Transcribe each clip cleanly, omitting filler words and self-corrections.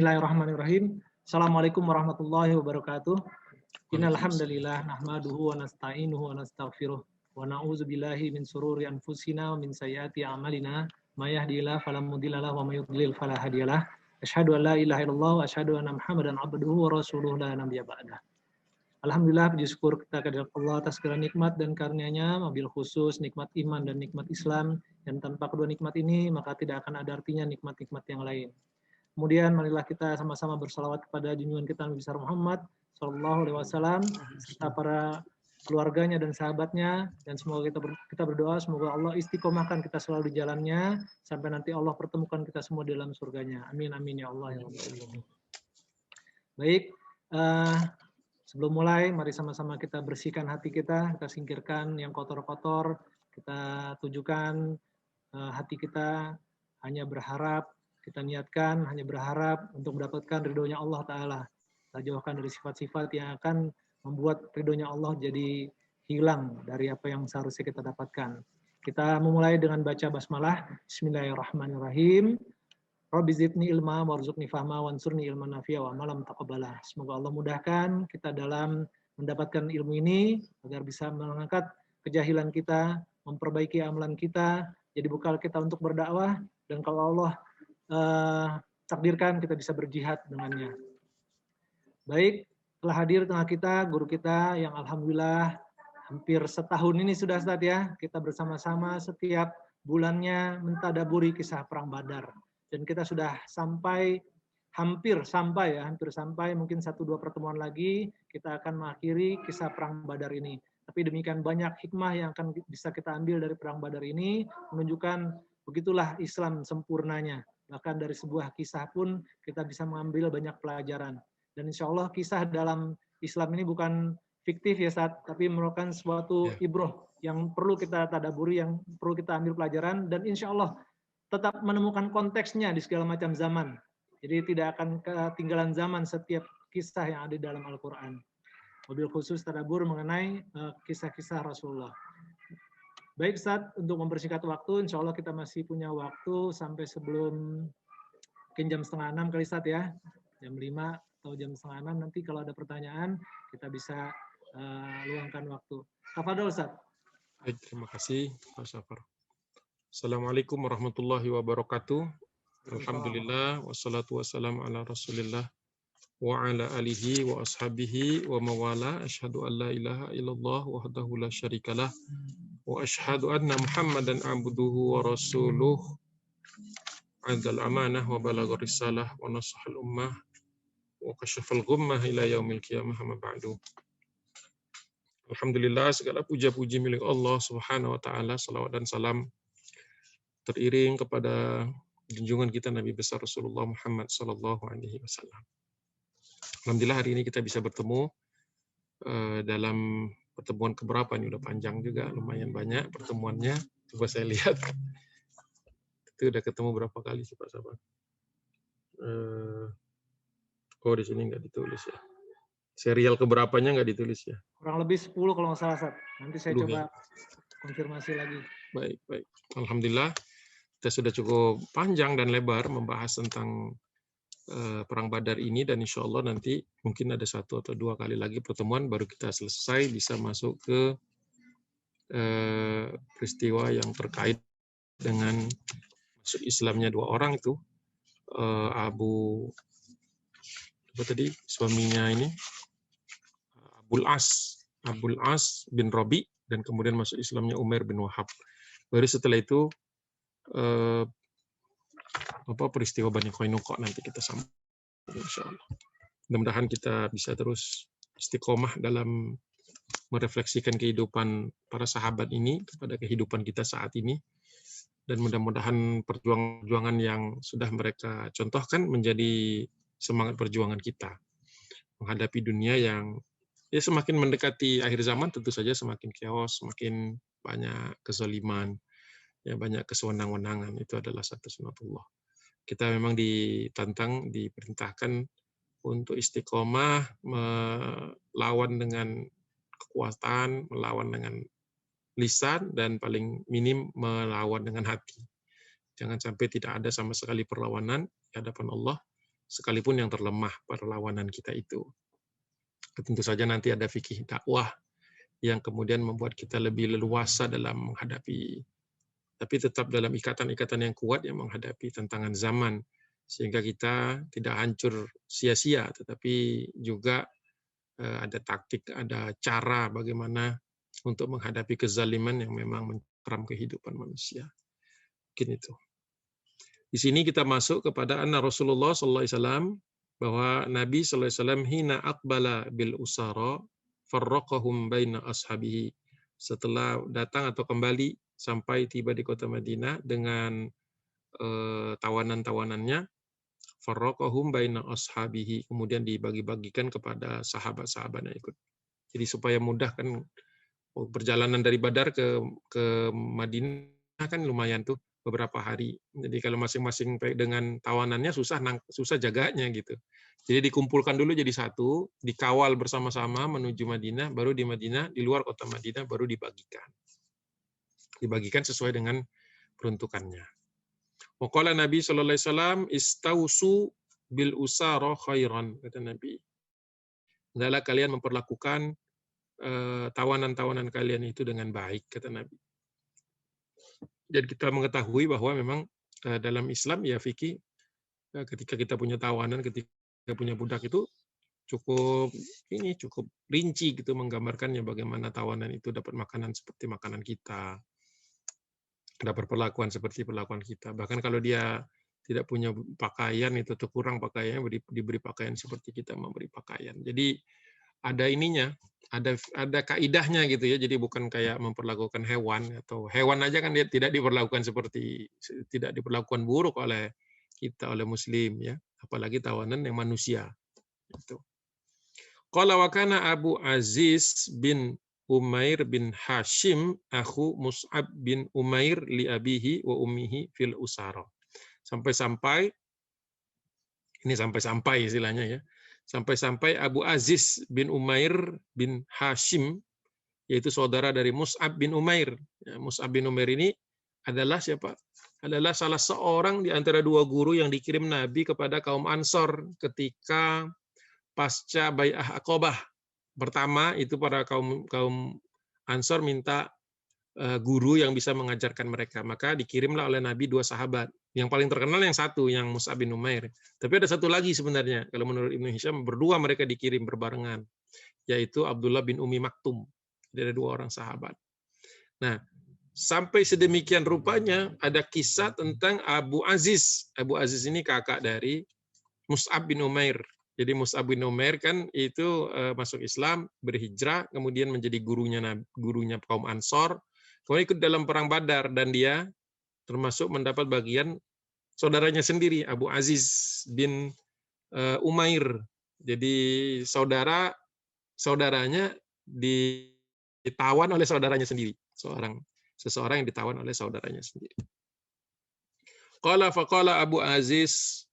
Bismillahirrahmanirrahim. Assalamualaikum warahmatullahi wabarakatuh. Innal hamdalillah nahmaduhu wa nasta'inuhu wa nastaghfiruh wa na'udzu billahi min sururi anfusina wa min sayyiati a'malina. May yahdihillahu fala mudilla lahu wa may yudlil fala hadiyalah. Asyhadu an la ilaha illallah wa asyhadu anna Muhammadan abduhu wa rasuluhu la nabiyya ba'dah. Alhamdulillah, puji syukur kita kehadirat Allah atas segala nikmat dan karunia-Nya, wabil khusus nikmat iman dan nikmat Islam, dan tanpa kedua nikmat ini maka tidak akan ada artinya nikmat-nikmat yang lain. Kemudian marilah kita sama-sama bersalawat kepada junjungan kita Nabi besar Muhammad Sallallahu Alaihi Wasallam serta para keluarganya dan sahabatnya, dan semoga kita berdoa semoga Allah istiqomahkan kita selalu di jalannya sampai nanti Allah pertemukan kita semua di dalam surganya. Amin amin ya Allah ya Rabbal. Baik, sebelum mulai mari sama-sama kita bersihkan hati kita singkirkan yang kotor-kotor, kita tujukan hati kita hanya berharap, kita niatkan hanya berharap untuk mendapatkan ridhonya Allah Ta'ala. Kita jauhkan dari sifat-sifat yang akan membuat ridhonya Allah jadi hilang dari apa yang seharusnya kita dapatkan. Kita memulai dengan baca basmalah. Bismillahirrahmanirrahim. Rabbi zidni ilma warzuqni fahma wansurni ilman nafi'a wa malam taqabbalah. Semoga Allah mudahkan kita dalam mendapatkan ilmu ini agar bisa mengangkat kejahilan kita, memperbaiki amalan kita, jadi bekal kita untuk berdakwah, dan kalau Allah takdirkan kita bisa berjihad dengannya. Baik, telah hadir tengah kita guru kita yang alhamdulillah hampir setahun ini sudah Ustaz ya, kita bersama-sama setiap bulannya mentadaburi kisah perang Badar, dan kita sudah hampir sampai mungkin 1-2 pertemuan lagi kita akan mengakhiri kisah perang Badar ini. Tapi demikian banyak hikmah yang akan bisa kita ambil dari perang Badar ini, menunjukkan begitulah Islam sempurnanya. Bahkan dari sebuah kisah pun kita bisa mengambil banyak pelajaran. Dan insya Allah kisah dalam Islam ini bukan fiktif ya Ustaz, tapi merupakan suatu ibroh yang perlu kita tadaburi, yang perlu kita ambil pelajaran, dan insya Allah tetap menemukan konteksnya di segala macam zaman. Jadi tidak akan ketinggalan zaman setiap kisah yang ada di dalam Al-Quran. Wabil khusus tadabur mengenai kisah-kisah Rasulullah. Baik Ustaz, untuk mempersingkat waktu, insya Allah kita masih punya waktu sampai sebelum mungkin jam 5:30 kali Ustaz ya, jam 5 atau jam 5:30, nanti kalau ada pertanyaan kita bisa luangkan waktu. Tafadhol Ustaz. Baik, terima kasih Pak Syafar. Assalamualaikum warahmatullahi wabarakatuh. Alhamdulillah, wassalatu wassalamu ala rasulillah wa ala alihi wa ashabihi wa mawala. Asyhadu an la ilaha illallah wahdahu la syarikalah wa asyhadu anna Muhammadan abduhu wa rasuluh. Adal amanah wa balaghar risalah wa nasahal ummah wa kasyafal ghummah ila yaumil qiyamah amma ba'du. Alhamdulillah, segala puja-puji milik Allah Subhanahu wa taala, salawat dan salam teriring kepada junjungan kita Nabi besar Rasulullah Muhammad sallallahu alaihi wasallam. Alhamdulillah hari ini kita bisa bertemu dalam pertemuan keberapa nih, udah panjang juga, lumayan banyak pertemuannya. Coba saya lihat. Itu udah ketemu berapa kali sih Pak Sabar? Oh di sini nggak ditulis ya. Serial keberapanya nggak ditulis ya. Kurang lebih 10 kalau nggak salah Ustaz. Nanti saya coba ya? konfirmasi lagi. Baik. Alhamdulillah kita sudah cukup panjang dan lebar membahas tentang Perang Badar ini, dan insya Allah nanti mungkin ada 1 atau 2 kali lagi pertemuan baru kita selesai bisa masuk ke peristiwa yang terkait dengan masuk Islamnya 2 orang itu, suaminya ini Abul As bin Rabi, dan kemudian masuk Islamnya Umair bin Wahab. Baru setelah itu peristiwa Bani Qainuqa nanti kita sambung insyaallah. Mudah-mudahan kita bisa terus istiqomah dalam merefleksikan kehidupan para sahabat ini kepada kehidupan kita saat ini, dan mudah-mudahan perjuangan yang sudah mereka contohkan menjadi semangat perjuangan kita menghadapi dunia yang semakin mendekati akhir zaman, tentu saja semakin chaos, semakin banyak kezaliman, banyak kesewenang-wenangan. Itu adalah satu sunatullah. Kita memang ditantang, diperintahkan untuk istiqomah, melawan dengan kekuatan, melawan dengan lisan, dan paling minim melawan dengan hati. Jangan sampai tidak ada sama sekali perlawanan di hadapan Allah, sekalipun yang terlemah perlawanan kita itu. Tentu saja nanti ada fikih dakwah yang kemudian membuat kita lebih leluasa dalam menghadapi, tapi tetap dalam ikatan-ikatan yang kuat yang menghadapi tantangan zaman, sehingga kita tidak hancur sia-sia, tetapi juga ada taktik, ada cara bagaimana untuk menghadapi kezaliman yang memang mencengkram kehidupan manusia. Mungkin itu. Di sini kita masuk kepada anna Rasulullah SAW, bahwa Nabi SAW hina aqbala bil usara farraqahum baina ashabihi. Setelah datang atau kembali sampai tiba di kota Madinah dengan tawanan-tawanannya, farraqahum baina ashabihi, kemudian dibagi-bagikan kepada sahabat-sahabat yang ikut. Jadi supaya mudah kan, perjalanan dari Badar ke Madinah kan lumayan tuh beberapa hari. Jadi kalau masing-masing dengan tawanannya susah jaganya gitu. Jadi dikumpulkan dulu jadi satu, dikawal bersama-sama menuju Madinah, baru di Madinah, di luar kota Madinah baru dibagikan. Dibagikan sesuai dengan peruntukannya. Waqala Nabi sallallahu alaihi wasallam istausu bil usara khairan, kata Nabi. Hendaklah kalian memperlakukan tawanan-tawanan kalian itu dengan baik, kata Nabi. Dan kita mengetahui bahwa memang dalam Islam ya fikih, ketika kita punya tawanan, ketika punya budak itu cukup rinci gitu menggambarkannya, bagaimana tawanan itu dapat makanan seperti makanan kita, dapat perlakuan seperti perlakuan kita. Bahkan kalau dia tidak punya pakaian itu, atau kurang pakaiannya, diberi pakaian seperti kita memberi pakaian. Jadi ada ininya, ada kaidahnya gitu ya. Jadi bukan kayak memperlakukan hewan, atau hewan aja kan dia tidak diperlakukan buruk oleh kita, oleh muslim ya, apalagi tawanan yang manusia itu. Qala wa kana Abu Aziz bin Umair bin Hashim akhu Mus'ab bin Umair li abihi wa ummihi fil usara. Sampai-sampai istilahnya ya. Sampai-sampai Abu Aziz bin Umair bin Hashim, yaitu saudara dari Mus'ab bin Umair. Ya, Mus'ab bin Umair ini adalah siapa? Adalah salah seorang di antara dua guru yang dikirim Nabi kepada kaum Ansor ketika pasca Bai'ah Aqabah. Pertama itu para kaum Ansor minta guru yang bisa mengajarkan mereka. Maka dikirimlah oleh Nabi dua sahabat. Yang paling terkenal yang satu, yang Mus'ab bin Umair. Tapi ada satu lagi sebenarnya. Kalau menurut Ibnu Hisham, berdua mereka dikirim berbarengan. Yaitu Abdullah bin Umi Maktum. Jadi ada dua orang sahabat. Nah, sampai sedemikian rupanya ada kisah tentang Abu Aziz. Abu Aziz ini kakak dari Mus'ab bin Umair. Jadi Mus'ab bin Umair kan itu masuk Islam, berhijrah, kemudian menjadi gurunya kaum Ansor. Kemudian ikut dalam perang Badar, dan dia termasuk mendapat bagian saudaranya sendiri, Abu Aziz bin Umair. Jadi saudaranya ditawan oleh saudaranya sendiri. Seseorang yang ditawan oleh saudaranya sendiri. Qala faqala Abu Aziz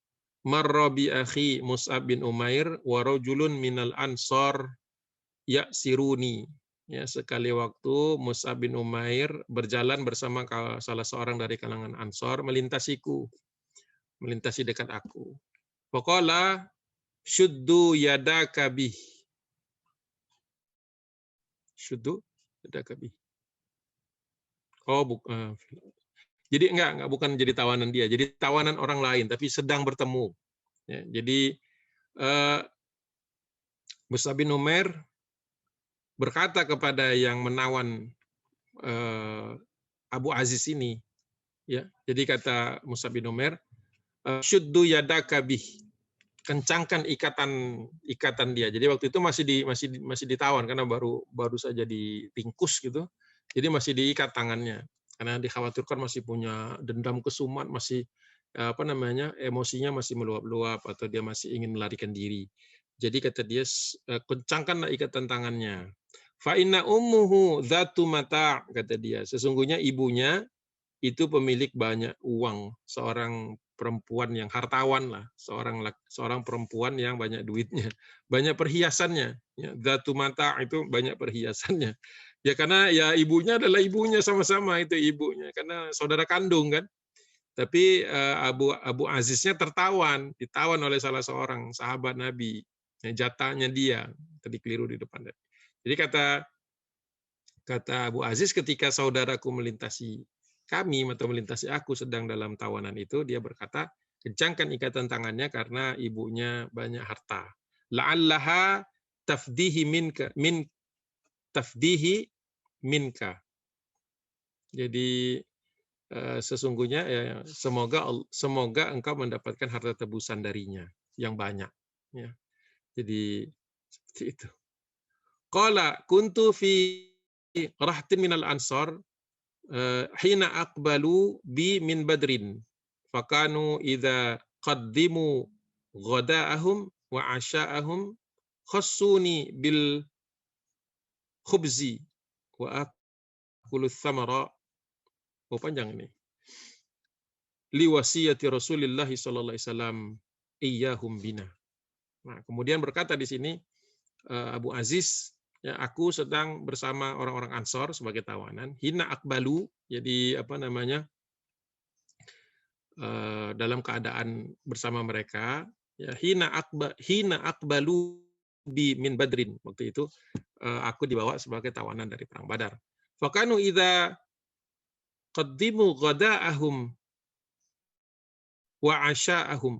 marra bi akhi Mus'ab bin Umair wa rajulun minal ansar ya'siruni. Ya, sekali waktu Mus'ab bin Umair berjalan bersama salah seorang dari kalangan Ansor, melintasi dekat aku. Faqala syuddu yadaka bih. Syuddu yadaka bih. Oh, bukan. Jadi bukan jadi tawanan dia, jadi tawanan orang lain, tapi sedang bertemu. Ya, jadi Mus'ab bin Umair berkata kepada yang menawan Abu Aziz ini, ya. Jadi kata Mus'ab bin Umair, syuddu yadaka bih, kencangkan ikatan dia. Jadi waktu itu masih ditawan karena baru saja diringkus gitu. Jadi masih diikat tangannya karena dikhawatirkan masih punya dendam kesumat, masih emosinya masih meluap-luap, atau dia masih ingin melarikan diri. Jadi kata dia, kencangkanlah ikatan tangannya. Fa inna ummuhu dzatu mata', kata dia. Sesungguhnya ibunya itu pemilik banyak uang, seorang perempuan yang hartawan lah, seorang perempuan yang banyak duitnya, banyak perhiasannya. Ya, dzatu mata' itu banyak perhiasannya. Ya karena ya ibunya adalah ibunya, sama-sama itu ibunya, karena saudara kandung kan. Tapi Abu Aziznya ditawan oleh salah seorang sahabat Nabi. Jatahnya dia, tadi keliru di depan. Jadi kata Abu Aziz, ketika saudaraku melintasi kami atau melintasi aku sedang dalam tawanan itu, dia berkata, kencangkan ikatan tangannya karena ibunya banyak harta. La'allaha tafdihi minka. Jadi sesungguhnya semoga engkau mendapatkan harta tebusan darinya yang banyak. Ya. Jadi seperti itu. Qala kuntu fi rahtin minal ansar hina aqbalu bi min badrin fakanu idza qaddimu ghada'ahum wa 'asha'ahum khassuni bil khubzi wa akulu thamara. Oh, panjang ini. Liwasiyati Rasulillah sallallahu alaihi wasallam iyyahum bina. Nah, kemudian berkata di sini Abu Aziz, ya, aku sedang bersama orang-orang Ansor sebagai tawanan. Hina akbalu, jadi dalam keadaan bersama mereka. Ya, hina akbalu bi min badrin. Waktu itu aku dibawa sebagai tawanan dari perang Badar. Fakanu idza qaddimu ghada'ahum wa 'asha'ahum.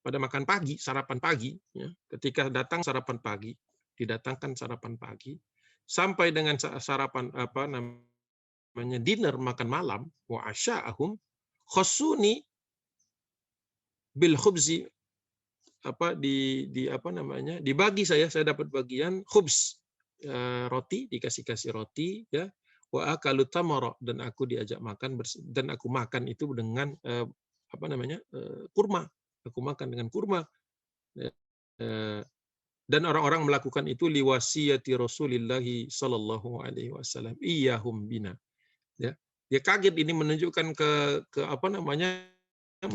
Pada makan pagi, sarapan pagi, ya, ketika datang sarapan pagi, didatangkan sarapan pagi, sampai dengan sarapan dinner, makan malam, wa 'asha'ahum khassuni bil khubzi, dibagi saya dapat bagian khubz, roti, dikasih roti, ya, wa akalu tamara, dan aku diajak makan dan aku makan itu dengan kurma. Aku makan dengan kurma. Dan orang-orang melakukan itu liwasiyati Rasulillah sallallahu alaihi wasallam iyyahum bina. Ya. Dia kaget, ini menunjukkan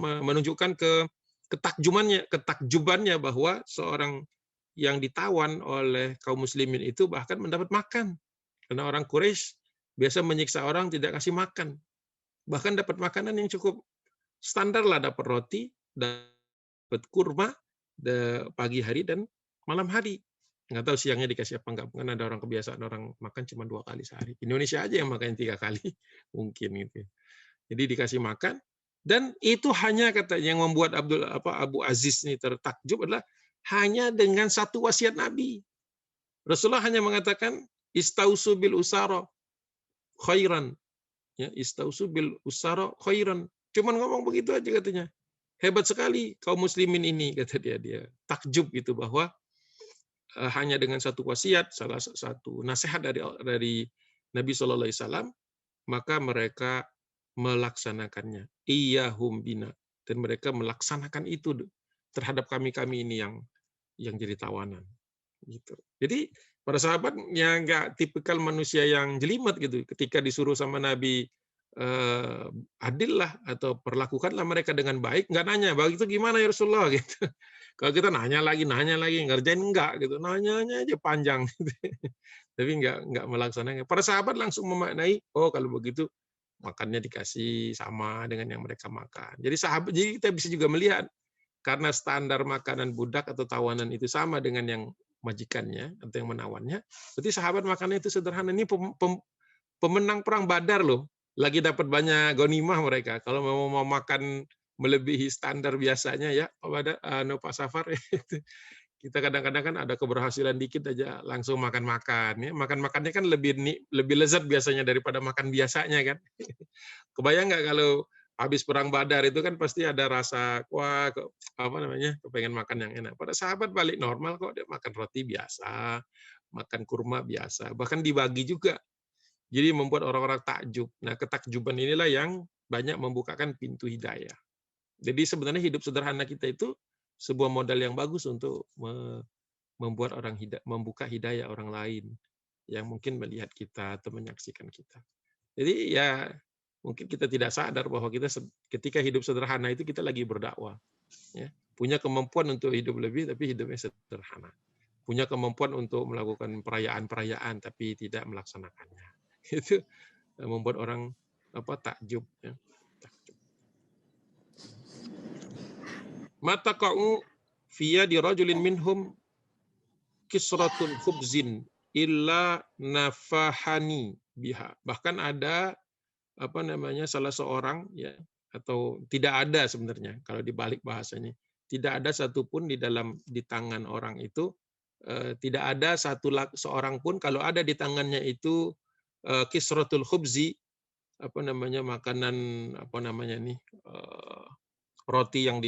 menunjukkan ketakjubannya bahwa seorang yang ditawan oleh kaum muslimin itu bahkan mendapat makan. Karena orang Quraisy biasa menyiksa orang, tidak kasih makan. Bahkan dapat makanan yang cukup standar lah, dapat roti, dapat kurma pagi hari dan malam hari. Nggak tahu siangnya dikasih apa enggak. Mungkin ada orang kebiasaan orang makan cuma 2 kali sehari. Indonesia aja yang makan 3 kali mungkin gitu. Jadi dikasih makan, dan itu hanya yang membuat Abu Aziz ini tertakjub adalah hanya dengan satu wasiat Nabi. Rasulullah hanya mengatakan istausu bil usara khairan. Ya, istausu bil usara khairan. Cuman ngomong begitu aja katanya. Hebat sekali kaum muslimin ini, kata dia takjub gitu bahwa hanya dengan satu wasiat, salah satu nasihat dari Nabi Shallallahu Alaihi Wasallam, maka mereka melaksanakannya. Iyyahum bina, dan mereka melaksanakan itu terhadap kami ini yang jadi tawanan. Gitu. Jadi para sahabat yang nggak tipikal manusia yang jelimet gitu, ketika disuruh sama Nabi adil lah atau perlakukanlah mereka dengan baik, nggak nanya begitu gimana ya Rasulullah gitu. Kalau kita nanya lagi ngerjain enggak gitu, nanyanya aja panjang gitu. Tapi nggak melaksanakan. Para sahabat langsung memaknai, oh kalau begitu makannya dikasih sama dengan yang mereka makan. Jadi kita bisa juga melihat, karena standar makanan budak atau tawanan itu sama dengan yang majikannya atau yang menawannya, berarti sahabat makannya itu sederhana. Ini pemenang perang Badar loh, lagi dapat banyak ghanimah mereka. Kalau mau makan melebihi standar biasanya ya, Pak Safar, kita kadang-kadang kan ada keberhasilan dikit aja langsung makan-makan. Ya. Makan-makannya kan lebih lezat biasanya daripada makan biasanya kan. Kebayang nggak kalau habis perang Badar itu kan pasti ada rasa kepengen makan yang enak. Pada sahabat balik normal kok, dia makan roti biasa, makan kurma biasa, bahkan dibagi juga. Jadi membuat orang-orang takjub. Nah, ketakjuban inilah yang banyak membukakan pintu hidayah. Jadi sebenarnya hidup sederhana kita itu sebuah modal yang bagus untuk membuat membuka hidayah orang lain yang mungkin melihat kita atau menyaksikan kita. Jadi ya mungkin kita tidak sadar bahwa kita ketika hidup sederhana itu kita lagi berdakwah. Ya. Punya kemampuan untuk hidup lebih tapi hidupnya sederhana. Punya kemampuan untuk melakukan perayaan-perayaan tapi tidak melaksanakannya. Itu membuat orang takjub. Ya. Takjub. mataqa'u fiya di rajulin minhum kisratun khubzin illa nafahani biha. Bahkan ada salah seorang ya, atau tidak ada sebenarnya kalau dibalik bahasanya, tidak ada satupun di tangan orang itu, tidak ada seorang pun kalau ada di tangannya itu kisratul khubzi, makanan roti yang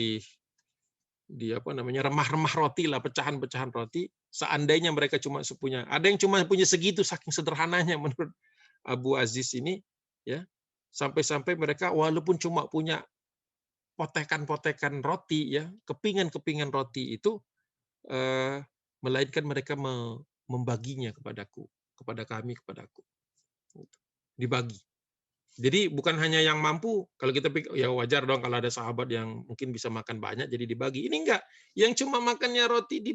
remah-remah roti lah, pecahan-pecahan roti. Seandainya mereka ada yang cuma punya segitu, saking sederhananya menurut Abu Aziz ini, ya, sampai-sampai mereka walaupun cuma punya potekan-potekan roti, ya, kepingan-kepingan roti itu, melainkan mereka membaginya kepadaku, kepada kami, dibagi. Jadi bukan hanya yang mampu, kalau kita pikir ya wajar dong kalau ada sahabat yang mungkin bisa makan banyak jadi dibagi. Ini enggak, yang cuma makannya roti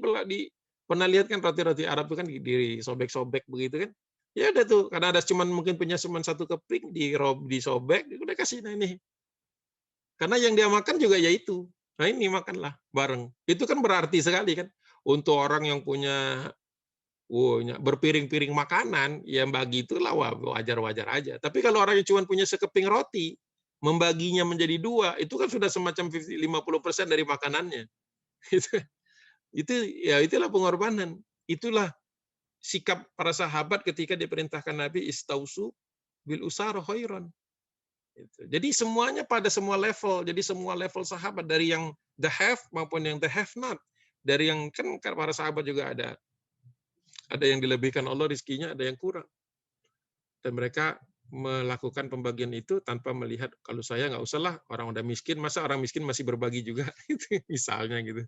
pernah lihat kan roti-roti Arab itu kan disobek-sobek begitu kan. Ya udah tuh, karena ada mungkin punya cuma satu keping, disobek, udah kasih ini. Karena yang dia makan juga ya itu. Nah ini makanlah bareng. Itu kan berarti sekali kan. Untuk orang yang punya berpiring-piring makanan, yang bagi itulah wajar-wajar aja. Tapi kalau orang yang cuma punya sekeping roti, membaginya menjadi 2, itu kan sudah semacam 50% dari makanannya. Itulah pengorbanan. Itulah sikap para sahabat ketika diperintahkan Nabi istausu bil usara khairan. Jadi semuanya pada semua level. Jadi semua level sahabat, dari yang the have maupun yang the have not. Dari yang kan para sahabat juga ada yang dilebihkan Allah rizkinya, ada yang kurang. Dan mereka melakukan pembagian itu tanpa melihat, kalau saya nggak usah lah, orang udah miskin, masa orang miskin masih berbagi juga, misalnya gitu.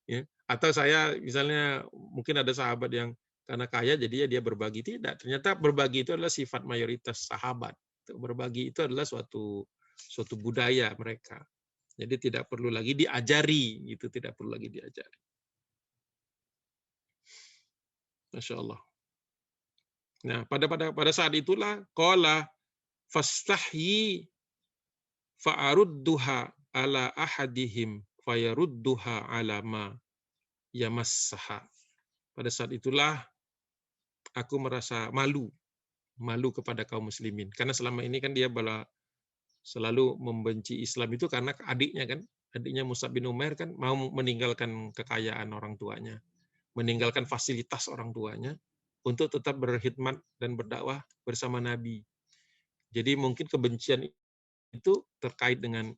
Ya. Atau saya misalnya mungkin ada sahabat yang karena kaya jadi dia berbagi, tidak. Ternyata berbagi itu adalah sifat mayoritas sahabat. Berbagi itu adalah suatu budaya mereka. Jadi tidak perlu lagi diajari, gitu, tidak perlu lagi diajari. Masya Allah. Nah, pada saat itulah qala fastahyi fa'arudduha ala ahadihim fayarudduha ala ma yamassaha. Pada saat itulah aku merasa malu kepada kaum muslimin, karena selama ini kan dia selalu membenci Islam itu karena adiknya Mus'ab bin Umair kan mau meninggalkan kekayaan orang tuanya, meninggalkan fasilitas orang tuanya untuk tetap berkhidmat dan berdakwah bersama Nabi. Jadi mungkin kebencian itu terkait dengan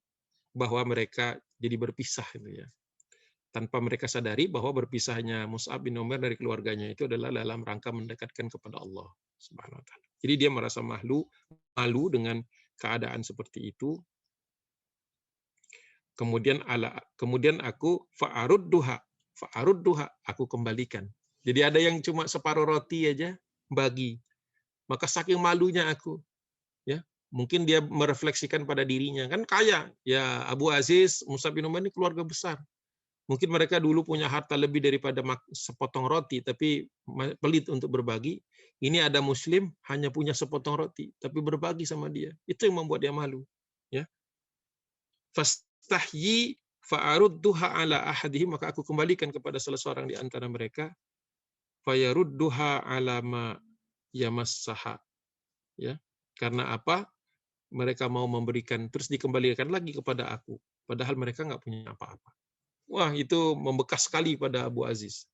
bahwa mereka jadi berpisah gitu ya. Tanpa mereka sadari bahwa berpisahnya Mus'ab bin Umair dari keluarganya itu adalah dalam rangka mendekatkan kepada Allah Subhanahu wa taala. Jadi dia merasa malu dengan keadaan seperti itu. Kemudian aku fa'arudduha, aku kembalikan. Jadi ada yang cuma separuh roti aja bagi. Maka saking malunya aku, ya, mungkin dia merefleksikan pada dirinya, kan kaya, ya Abu Aziz, Mus'ab bin Umair ini keluarga besar. Mungkin mereka dulu punya harta lebih daripada sepotong roti, tapi pelit untuk berbagi. Ini ada Muslim hanya punya sepotong roti, tapi berbagi sama dia. Itu yang membuat dia malu. Ya. Fastahyi fa'arudduha ala ahadihim, maka aku kembalikan kepada salah seorang di antara mereka. Fayarudduha ala ma yamassaha. Ya. Karena apa? Mereka mau memberikan, terus dikembalikan lagi kepada aku. Padahal mereka nggak punya apa-apa. Wah, itu membekas sekali pada Abu Aziz.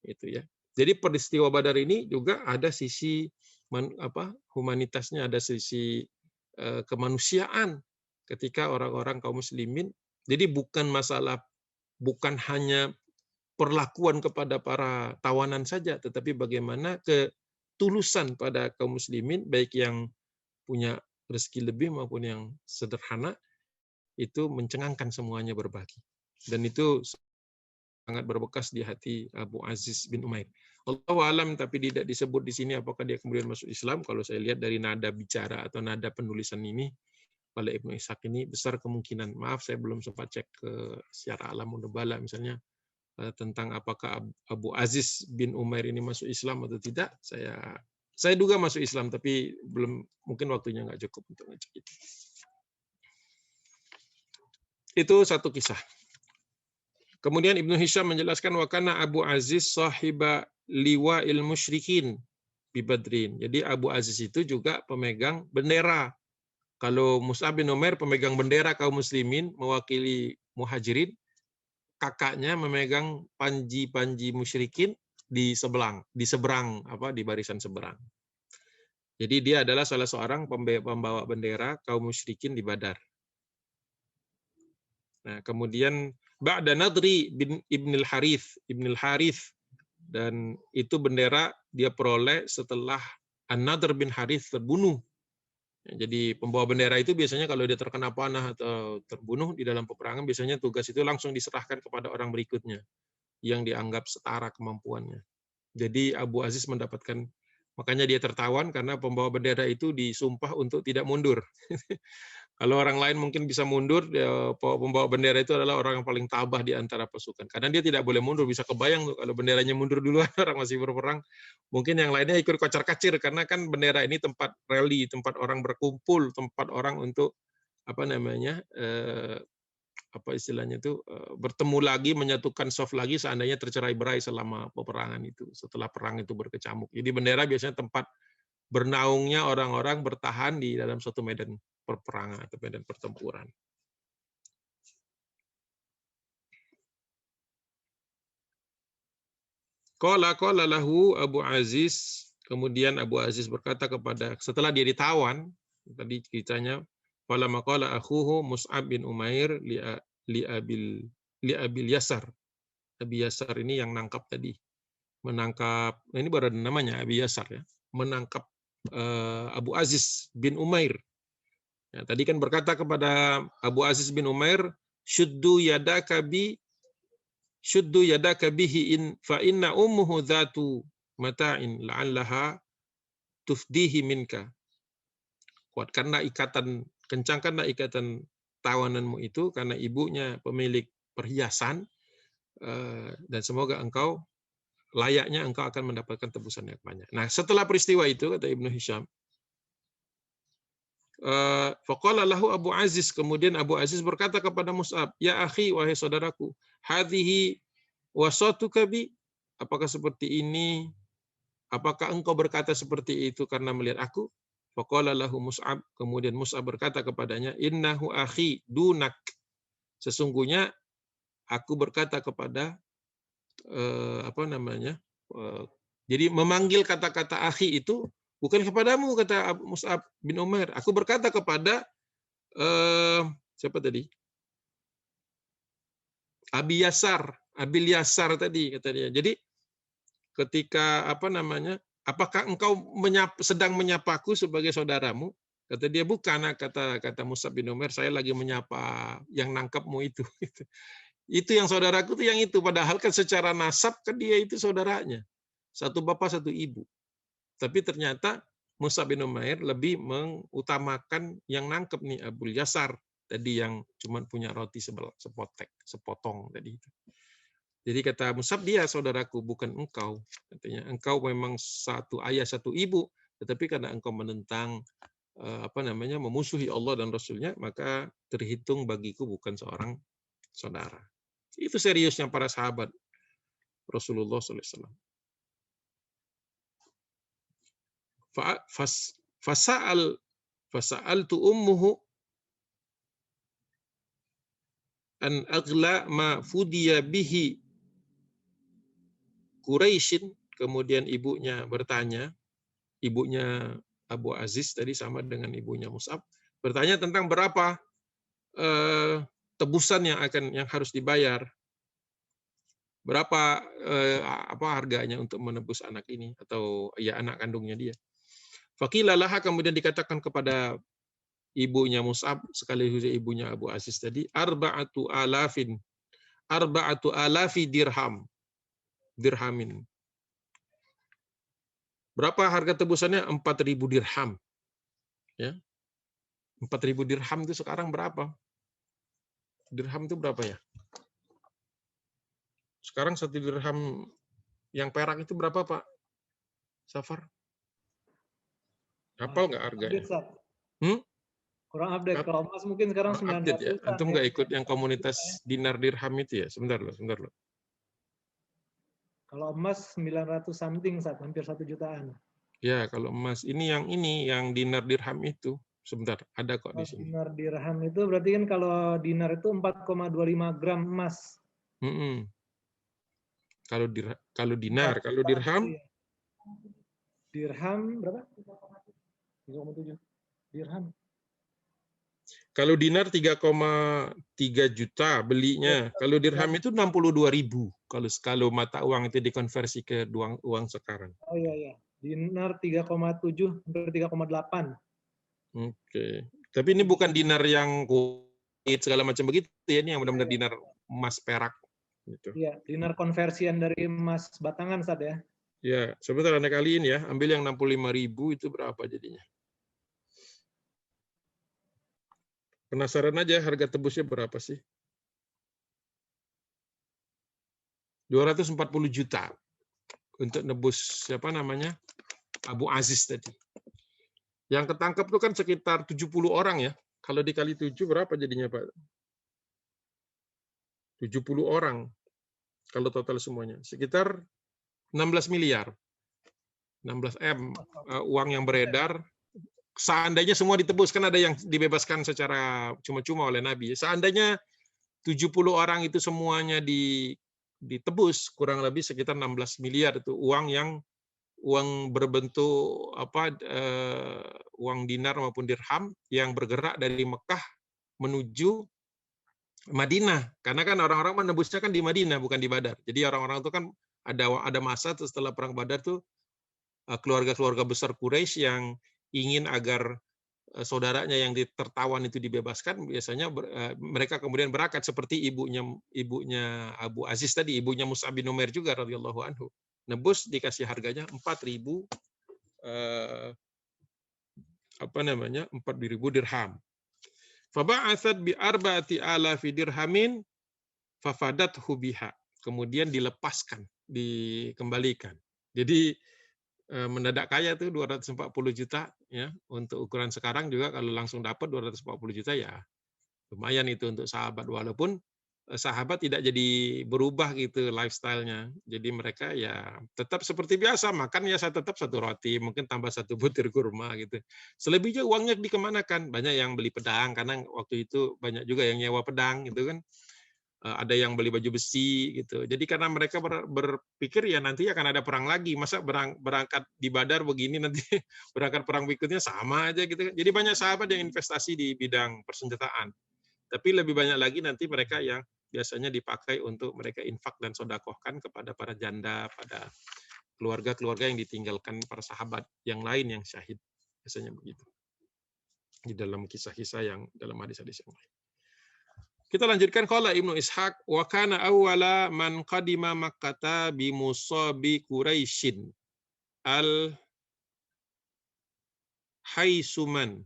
Itu ya. Jadi peristiwa Badar ini juga ada sisi humanitasnya, ada sisi kemanusiaan ketika orang-orang kaum muslimin. Jadi bukan hanya perlakuan kepada para tawanan saja, tetapi bagaimana ketulusan pada kaum muslimin, baik yang punya rezeki lebih maupun yang sederhana, itu mencengangkan semuanya berbagi. Dan itu sangat berbekas di hati Abu Aziz bin Umair. Allahu alam, tapi tidak disebut di sini apakah dia kemudian masuk Islam. Kalau saya lihat dari nada bicara atau nada penulisan ini oleh Ibnu Ishaq ini besar kemungkinan. Maaf, saya belum sempat cek ke Syiar A'lamun Nubala misalnya tentang apakah Abu Aziz bin Umair ini masuk Islam atau tidak. Saya duga masuk Islam, tapi belum, mungkin waktunya nggak cukup untuk ngecek itu. Itu satu kisah. Kemudian Ibnu Hisham menjelaskan wa kana Abu Aziz sahiba liwa'il musyrikin bi Badrin. Jadi Abu Aziz itu juga pemegang bendera. Kalau Mus'ab bin Umair pemegang bendera kaum muslimin mewakili muhajirin, kakaknya memegang panji-panji musyrikin di seberang di barisan seberang. Jadi dia adalah salah seorang pembawa bendera kaum musyrikin di Badar. Nah, kemudian ba'da Nadri bin Ibn al-Harith dan itu bendera dia peroleh setelah An-Nadr bin Harith terbunuh. Jadi pembawa bendera itu biasanya kalau dia terkena panah atau terbunuh di dalam peperangan, biasanya tugas itu langsung diserahkan kepada orang berikutnya yang dianggap setara kemampuannya. Jadi Abu Aziz mendapatkan, makanya dia tertawan karena pembawa bendera itu disumpah untuk tidak mundur. Kalau orang lain mungkin bisa mundur, pembawa bendera itu adalah orang yang paling tabah di antara pasukan. Karena dia tidak boleh mundur, bisa kebayang tuh kalau benderanya mundur duluan orang masih berperang. Mungkin yang lainnya ikut kocar-kacir karena kan bendera ini tempat rally, tempat orang berkumpul, tempat orang untuk bertemu lagi, menyatukan soft lagi seandainya tercerai-berai selama peperangan itu, setelah perang itu berkecamuk. Jadi bendera biasanya tempat bernaungnya orang-orang bertahan di dalam suatu medan perperangan atau medan pertempuran. Qala lahu Abu Aziz, kemudian Abu Aziz berkata setelah dia ditawan, tadi ceritanya, falamma qala akhuhu Mus'ab bin Umair li Abil Yasar. Abi Yasar ini yang nangkap tadi. Ini baru ada namanya Abi Yasar ya. Menangkap Abu Aziz bin Umair. Ya, tadi kan berkata kepada Abu Aziz bin Umair, syuddu yadaka bihi fa inna ummuhu dhatu mata'in la'allaha tufdihi minka. Kencangkanlah ikatan tawananmu itu karena ibunya pemilik perhiasan, dan semoga layaknya engkau akan mendapatkan tebusan yang banyak. Nah, setelah peristiwa itu, kata Ibnu Hisham, faqala lahu Abu Aziz, kemudian Abu Aziz berkata kepada Mus'ab, ya akhi, wahai saudaraku, hadhihi wasatuka bi, apakah seperti ini? Apakah engkau berkata seperti itu karena melihat aku? Faqala lahu Mus'ab, kemudian Mus'ab berkata kepadanya, innahu akhi dunak, sesungguhnya aku berkata kepada jadi memanggil kata-kata akhi itu bukan kepadamu, kata Mus'ab bin Umair. Aku berkata kepada siapa tadi? Abil Yasar tadi, kata dia. Jadi ketika apakah engkau sedang menyapaku sebagai saudaramu? Kata dia, bukan, kata Mus'ab bin Umair, saya lagi menyapa yang nangkapmu itu. Itu yang saudaraku itu yang itu, padahal kan secara nasab kan dia itu saudaranya. Satu bapak, satu ibu. Tapi ternyata Mus'ab bin Umair lebih mengutamakan yang nangkep nih, Abul Yasar tadi yang cuma punya roti sepotong tadi itu. Jadi kata Mus'ab, dia saudaraku, bukan engkau. Katanya, engkau memang satu ayah, satu ibu, tetapi karena engkau menentang memusuhi Allah dan Rasulnya, maka terhitung bagiku bukan seorang saudara. Itu seriusnya para sahabat Rasulullah SAW. Fasa'altu ummuhu an aghla ma fudiya bihi Quraisyin. Kemudian ibunya bertanya, ibunya Abu Aziz tadi sama dengan ibunya Mus'ab, bertanya tentang berapa tebusan yang harus dibayar, berapa harganya untuk menebus anak ini atau anak kandungnya dia. Faqila laha, kemudian dikatakan kepada ibunya Mus'ab sekaligus ibunya Abu Aziz tadi, arba'atu alafi dirhamin. Berapa harga tebusannya? 4.000 dirham. Ya. 4.000 dirham itu sekarang berapa? Dirham itu berapa ya? Sekarang 1 dirham yang perak itu berapa, Pak Safar? Hafal nggak harganya? Kurang update. Kalau emas mungkin sekarang Kurang update ya. 900-an Antum ya. nggak ikut yang komunitas dinar dirham itu ya? Sebentar loh. Kalau emas 900 something, hampir 1 jutaan. Ya, kalau emas ini yang dinar dirham itu. Sebentar, ada kok di Kalau sini. dinar dirham itu berarti kan kalau dinar itu 4,25 gram emas. Mm-mm. Kalau dinar, 4, kalau dirham, iya. Dirham berapa? 3,7. Dirham. kalau dinar 3,3 juta belinya. Kalau dirham itu 62.000. Kalau mata uang itu dikonversi ke uang sekarang. Oh iya iya. Dinar 3,7 hampir 3,8. Oke. Tapi ini bukan dinar yang kulit segala macam begitu ya. Ini yang benar-benar Iya, dinar emas perak. Gitu. iya, dinar konversian dari emas batangan, Ustaz ya. Ya, sebentar Anda kaliin ya. Ambil yang 65.000 itu berapa jadinya? Penasaran aja harga tebusnya berapa sih? 240 juta untuk nebus siapa namanya? Abu Aziz tadi. Yang ketangkep itu kan sekitar 70 orang ya. Kalau dikali 7 berapa jadinya, Pak? 70 orang kalau total semuanya. Sekitar 16 miliar. 16 M uang yang beredar. Seandainya semua ditebus, kan ada yang dibebaskan secara cuma-cuma oleh Nabi. Seandainya 70 orang itu semuanya ditebus, kurang lebih sekitar 16 miliar itu uang berbentuk uang dinar maupun dirham yang bergerak dari Mekah menuju Madinah, karena kan orang-orang menebusnya kan di Madinah bukan di Badar. Jadi orang-orang itu kan ada masa setelah perang Badar tuh keluarga-keluarga besar Quraisy yang ingin agar saudaranya yang tertawan itu dibebaskan, biasanya mereka kemudian berangkat seperti ibunya Abu Aziz tadi, ibunya Mus'ab bin Umair juga radhiyallahu anhu. Nebus dikasih harganya 4.000 4.000 dirham. Faba'atsat bi arba'ati alafi dirhamin fafadathu biha. Kemudian dilepaskan, dikembalikan. Jadi mendadak kaya tuh 240 juta ya. Untuk ukuran sekarang juga kalau langsung dapat 240 juta ya lumayan itu untuk sahabat, walaupun sahabat tidak jadi berubah gitu lifestyle-nya. Jadi mereka ya tetap seperti biasa, makan ya saya tetap 1 roti, mungkin tambah 1 butir kurma gitu. Selebihnya uangnya dikemanakan? Banyak yang beli pedang, karena waktu itu banyak juga yang nyewa pedang gitu kan. Ada yang beli baju besi gitu. Jadi karena mereka berpikir ya nanti akan ada perang lagi, masa berangkat di Badar begini nanti berangkat perang berikutnya sama aja gitu. Jadi banyak sahabat yang investasi di bidang persenjataan. Tapi lebih banyak lagi nanti mereka yang biasanya dipakai untuk mereka infak dan sodakohkan kepada para janda, pada keluarga-keluarga yang ditinggalkan para sahabat yang lain yang syahid. Biasanya begitu. Di dalam kisah-kisah yang dalam hadis-hadis yang lain. Kita lanjutkan qala Ibnu Ishaq wa kana awwala man qadima Makkah bi musabi Quraisyin al Haisuman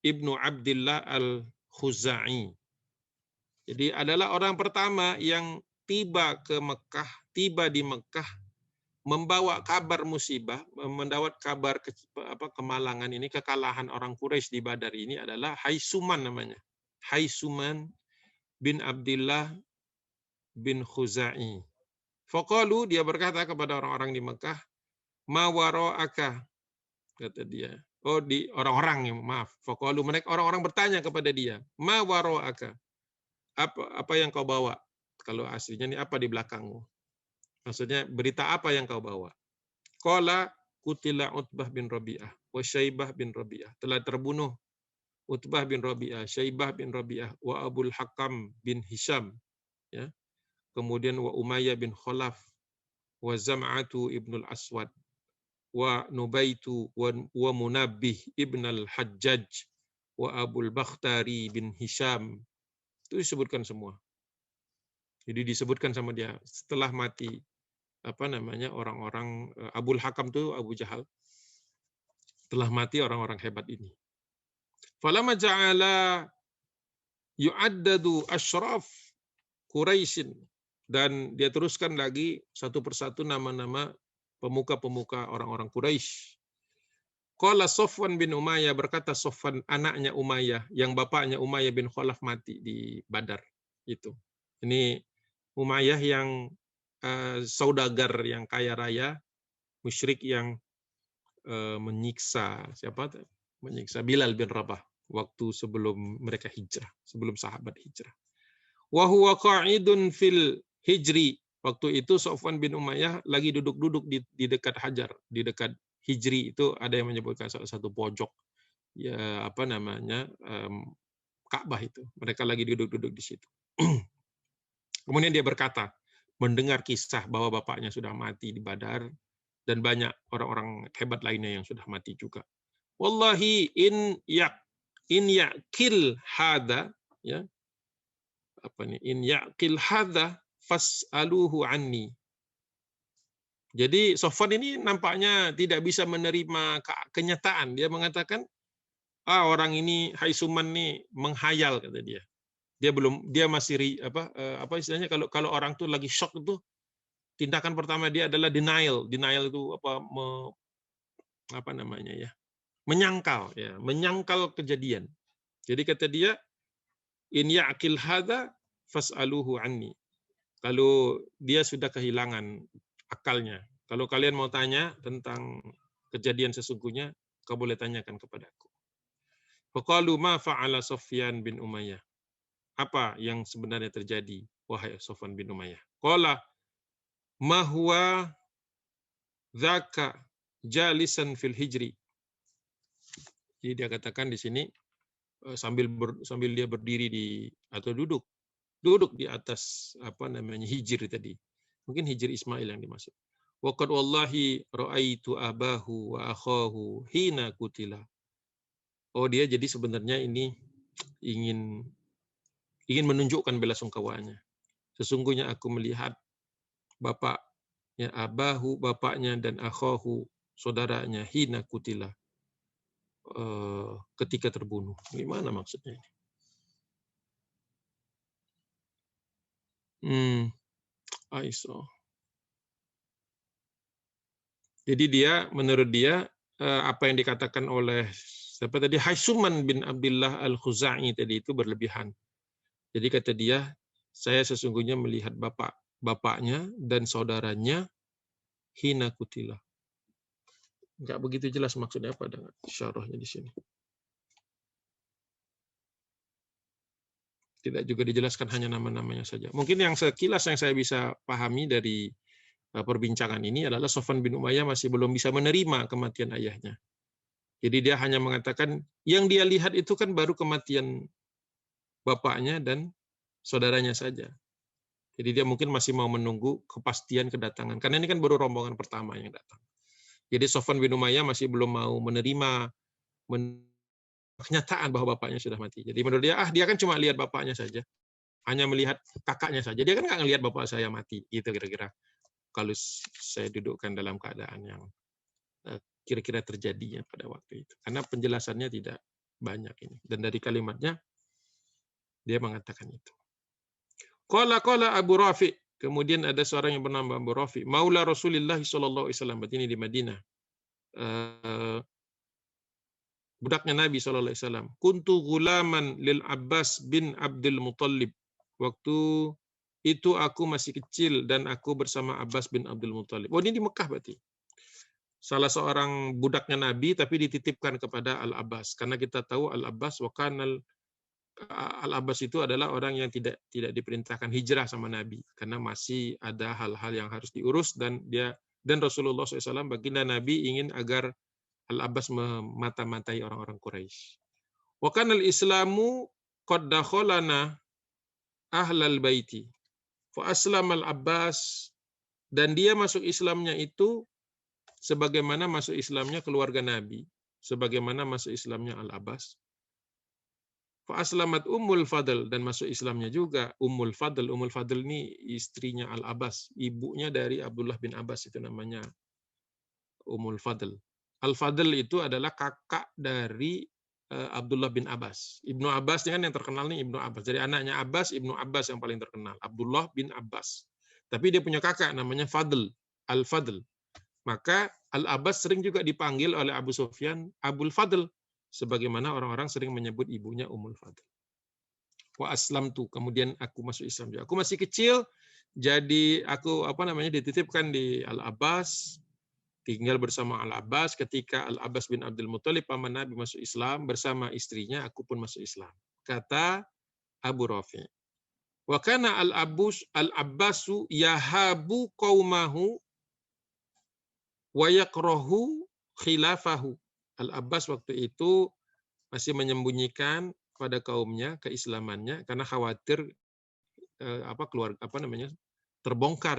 Ibnu Abdullah al-Khuzai. Jadi adalah orang pertama yang tiba di Mekah membawa kabar musibah, mendapat kabar kemalangan ini, kekalahan orang Quraisy di Badar ini adalah Haisuman namanya. Haisuman bin Abdullah bin Khuzai. Faqalu, dia berkata kepada orang-orang di Mekah, ma wara'aka, kata dia. Oh, di orang-orang yang maaf. Faqalu, mereka orang-orang bertanya kepada dia, ma wara'aka, apa yang kau bawa? Kalau aslinya ini apa di belakangmu? Maksudnya berita apa yang kau bawa? Qala kutila Utbah bin Rabi'ah wa Syaibah bin Rabi'ah. Telah terbunuh Utbah bin Rabi'ah, Syaibah bin Rabi'ah, wa Abul Hakam bin Hisham, ya. Kemudian wa Umayyah bin Khalaf, wa Zam'atu ibnul Aswad, wa Nubaitu wa Munabbih ibn al-Hajjaj, wa Abul Bakhtari bin Hisham. Itu disebutkan semua. Jadi disebutkan sama dia setelah mati orang-orang Abul Hakam itu Abu Jahal. Telah mati orang-orang hebat ini. Falamma ja'ala yu'addadu asyraf Quraisyin, dan dia teruskan lagi satu persatu nama-nama pemuka-pemuka orang-orang Quraisy. Qala Safwan bin Umayyah, berkata Safwan anaknya Umayyah yang bapaknya Umayyah bin Khalaf mati di Badar itu. Ini Umayyah yang saudagar yang kaya raya, musyrik yang menyiksa menyiksa Bilal bin Rabah waktu sebelum mereka hijrah, sebelum sahabat hijrah. Wa huwa qa'idun fil hijri. Waktu itu Safwan bin Umayyah lagi duduk-duduk di dekat Hajar, di dekat Hijri itu ada yang menyebutkan salah satu pojok ya apa namanya Ka'bah itu. Mereka lagi duduk-duduk di situ. Kemudian dia berkata, mendengar kisah bahwa bapaknya sudah mati di Badar dan banyak orang-orang hebat lainnya yang sudah mati juga. Wallahi in yaqil hadza ya. Apa nih? In yaqil hadza fas'aluhu anni. Jadi Safwan ini nampaknya tidak bisa menerima kenyataan. Dia mengatakan, orang ini Haisuman nih menghayal, kata dia. Dia masih apa istilahnya kalau orang tuh lagi shock itu tindakan pertama dia adalah denial. Denial itu apa namanya ya? Menyangkal ya, menyangkal kejadian. Jadi kata dia, in ya'qil hadza fas'aluhu anni. Kalau dia sudah kehilangan akalnya. Kalau kalian mau tanya tentang kejadian sesungguhnya, kau boleh tanyakan kepadaku. Faqalu ma fa'ala Sufyan bin Umayyah. Apa yang sebenarnya terjadi, wahai Sufyan bin Umayyah? Qala ma huwa dzaka jalisan fil hijri. Jadi dia katakan di sini sambil dia berdiri atau duduk di atas apa namanya hijir tadi. Mungkin hijir Ismail yang dimaksud. Waqad wallahi ra'aitu abahu wa akhahu hina kutila. Oh, dia jadi sebenarnya ini ingin menunjukkan belasungkawanya. Sesungguhnya aku melihat bapaknya dan akhahu, saudaranya, hina kutila, ketika terbunuh. Gimana maksudnya ini? Aisyah. Jadi menurut dia apa yang dikatakan oleh siapa tadi, Haisuman bin Abdullah Al-Khuzai tadi itu berlebihan. Jadi kata dia, saya sesungguhnya melihat bapaknya dan saudaranya hina kutila. Enggak begitu jelas maksudnya apa dengan syarahnya di sini. Tidak juga dijelaskan, hanya nama-namanya saja. Mungkin yang sekilas yang saya bisa pahami dari perbincangan ini adalah Safwan bin Umayyah masih belum bisa menerima kematian ayahnya. Jadi dia hanya mengatakan yang dia lihat itu kan baru kematian bapaknya dan saudaranya saja. Jadi dia mungkin masih mau menunggu kepastian kedatangan. Karena ini kan baru rombongan pertama yang datang. Jadi Safwan bin Umayyah masih belum mau menerima kenyataan bahwa bapaknya sudah mati. Jadi menurut dia, dia kan cuma lihat bapaknya saja. Hanya melihat kakaknya saja. Dia kan nggak ngelihat bapak saya mati. Gitu kira-kira. Kalau saya dudukkan dalam keadaan yang kira-kira terjadinya pada waktu itu. Karena penjelasannya tidak banyak ini. Dan dari kalimatnya, dia mengatakan itu. Qala Abu Rafi. Kemudian ada seorang yang bernama Abu Rafi. Maula Rasulullah SAW. Berarti ini di Madinah. Budaknya Nabi SAW. Kuntu gulaman lil Abbas bin Abdul Muttalib. Waktu itu aku masih kecil dan aku bersama Abbas bin Abdul Muttalib. Oh, ini di Mekah berarti. Salah seorang budaknya Nabi tapi dititipkan kepada Al-Abbas. Karena kita tahu Al-Abbas Al-Abbas itu adalah orang yang tidak diperintahkan hijrah sama Nabi. Karena masih ada hal-hal yang harus diurus dan Rasulullah SAW, baginda Nabi, ingin agar Al-Abbas memata-matai orang-orang Quraisy. Wa kana al-islamu qad dakhalana ahlal baiti. Fa aslama al-Abbas, dan dia masuk Islamnya itu sebagaimana masuk Islamnya keluarga Nabi, sebagaimana masuk Islamnya Al-Abbas. Fa aslamat Ummul Fadl, dan masuk Islamnya juga Ummul Fadl. Ummul Fadl ini istrinya Al-Abbas, ibunya dari Abdullah bin Abbas, itu namanya Ummul Fadl. Al-Fadl itu adalah kakak dari Abdullah bin Abbas. Ibnu Abbas kan yang terkenal nih, Ibnu Abbas. Jadi anaknya Abbas, Ibnu Abbas yang paling terkenal, Abdullah bin Abbas. Tapi dia punya kakak namanya Fadl, Al-Fadl. Maka Al-Abbas sering juga dipanggil oleh Abu Sufyan Abul Fadl, sebagaimana orang-orang sering menyebut ibunya Ummul Fadl. Wa aslamtu, kemudian aku masuk Islam juga. Aku masih kecil, jadi aku dititipkan di Al-Abbas, tinggal bersama Al-Abbas. Ketika Al-Abbas bin Abdul Muthalib paman Nabi masuk Islam bersama istrinya, aku pun masuk Islam. Kata Abu Rafi. Wa kana Al-Abbasu yahabu qaumahu wa yakrahu khilafahu. Al-Abbas waktu itu masih menyembunyikan pada kaumnya keislamannya karena khawatir terbongkar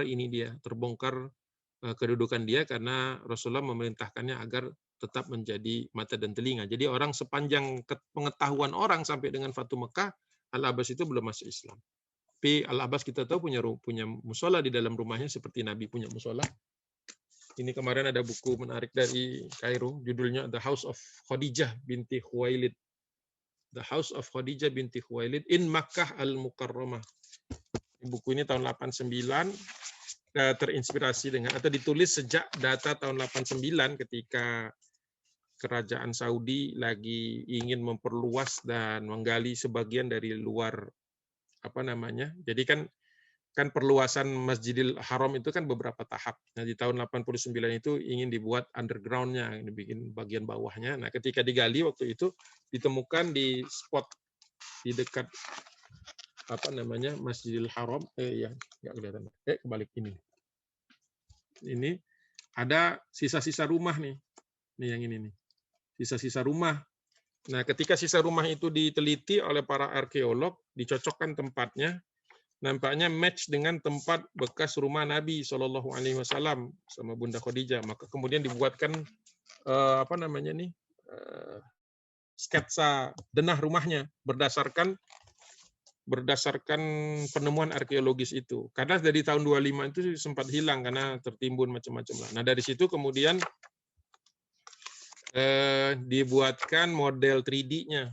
kedudukan dia, karena Rasulullah memerintahkannya agar tetap menjadi mata dan telinga. Jadi orang sepanjang pengetahuan orang sampai dengan Fatu Mekah, Al-Abbas itu belum masuk Islam. Tapi Al-Abbas kita tahu punya musola di dalam rumahnya seperti Nabi punya musola. Ini kemarin ada buku menarik dari Kairo, judulnya The House of Khadijah binti Khuwailid. The House of Khadijah binti Khuwailid in Makkah Al-Mukarramah. Buku ini tahun 89, terinspirasi dengan atau ditulis sejak data tahun 89 ketika kerajaan Saudi lagi ingin memperluas dan menggali sebagian dari luar Jadi kan perluasan Masjidil Haram itu kan beberapa tahap. Nah, di tahun 89 itu ingin dibuat underground-nya, dibikin bagian bawahnya. Nah, ketika digali waktu itu ditemukan di spot di dekat Masjidil Haram, nggak kelihatan. Kebalik ini. Ini ada sisa-sisa rumah nih. Nih yang ini nih. Sisa-sisa rumah. Nah, ketika sisa rumah itu diteliti oleh para arkeolog, dicocokkan tempatnya, nampaknya match dengan tempat bekas rumah Nabi Shallallahu Alaihi Wasallam sama Bunda Khadijah. Maka kemudian dibuatkan sketsa denah rumahnya berdasarkan penemuan arkeologis itu. Karena dari tahun 25 itu sempat hilang karena tertimbun macam-macam. Nah, dari situ kemudian dibuatkan model 3D-nya.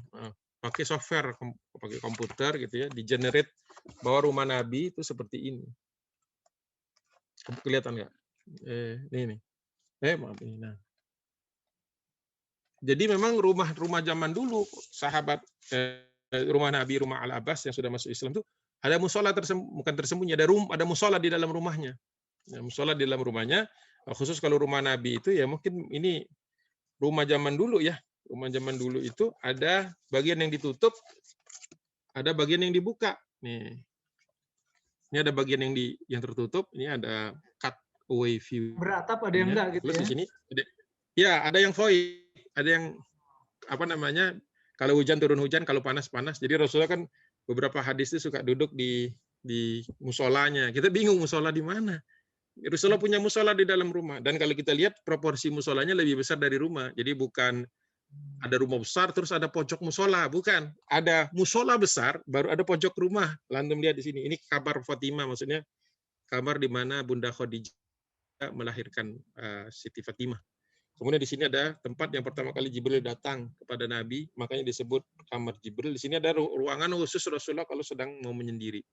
Pakai software, pakai komputer gitu ya, di-generate bahwa rumah Nabi itu seperti ini. Kelihatan nggak? Ini. Maaf ini. Nah. Jadi memang rumah zaman dulu, sahabat rumah Nabi, rumah Al-Abbas yang sudah masuk Islam itu ada musola bukan tersembunyi, ada musola di dalam rumahnya. Ya, musola di dalam rumahnya, khusus kalau rumah Nabi itu ya mungkin ini rumah zaman dulu ya. Rumah zaman dulu itu ada bagian yang ditutup, ada bagian yang dibuka. Nih. Ini ada bagian yang tertutup, ini ada cut away view. Beratap ada yang enggak gitu. Terus ya. Di sini ada yang void, ada yang kalau hujan turun hujan, kalau panas panas. Jadi Rasulullah kan beberapa hadis itu suka duduk di musolanya. Kita bingung musola di mana. Rasulullah punya musola di dalam rumah, dan kalau kita lihat proporsi musolanya lebih besar dari rumah. Jadi bukan ada rumah besar terus ada pojok musola, bukan. Ada musola besar baru ada pojok rumah. Lantum lihat di sini. Ini kamar Fatimah, maksudnya kamar di mana Bunda Khadijah melahirkan Siti Fatimah. Kemudian di sini ada tempat yang pertama kali Jibril datang kepada Nabi, makanya disebut kamar Jibril. Di sini ada ruangan khusus Rasulullah kalau sedang mau menyendiri.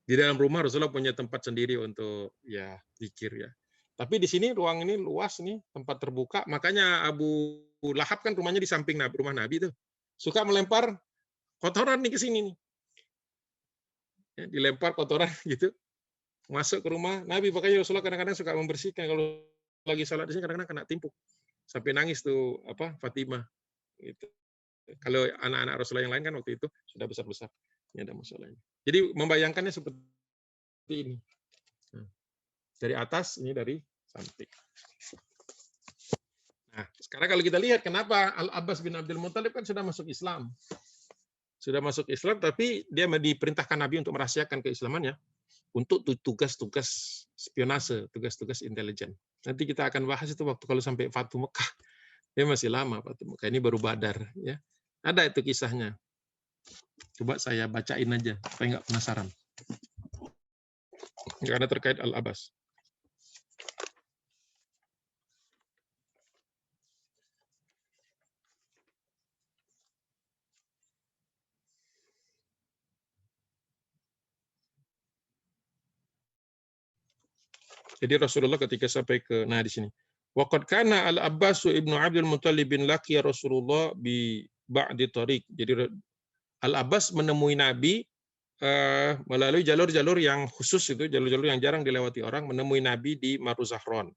Di dalam rumah Rasulullah punya tempat sendiri untuk ya zikir ya. Tapi di sini ruang ini luas nih, tempat terbuka. Makanya Abu Lahab kan rumahnya di samping rumah Nabi tuh. Suka melempar kotoran nih ke sini nih. Ya, dilempar kotoran gitu. Masuk ke rumah Nabi. Makanya Rasulullah kadang-kadang suka membersihkan kalau lagi sholat di sini, kadang-kadang kena timpuk. Sampai nangis tuh Fatimah. Gitu. Kalau anak-anak Rasulullah yang lain kan waktu itu sudah besar-besar. Ini ada masalahnya. Jadi membayangkannya seperti ini. Dari atas, ini dari samping. Nah, sekarang kalau kita lihat kenapa Al-Abbas bin Abdul Muthalib kan sudah masuk Islam. Sudah masuk Islam, tapi dia diperintahkan Nabi untuk merahasiakan keislamannya untuk tugas-tugas spionase, tugas-tugas intelijen. Nanti kita akan bahas itu waktu kalau sampai Fatu Mekah. Dia masih lama Fatu Mekah, ini baru Badar. Ya. Ada itu kisahnya. Coba saya bacain aja, supaya nggak penasaran. Karena terkait Al-Abbas. Jadi Rasulullah ketika sampai di sini. Wa qad kana Al-Abbas ibnu Abdul Muthalib bin laqiya Rasulullah bi ba'di tariq. Jadi Al-Abbas menemui Nabi melalui jalur-jalur yang khusus, itu jalur-jalur yang jarang dilewati orang, menemui Nabi di Maru Zahran.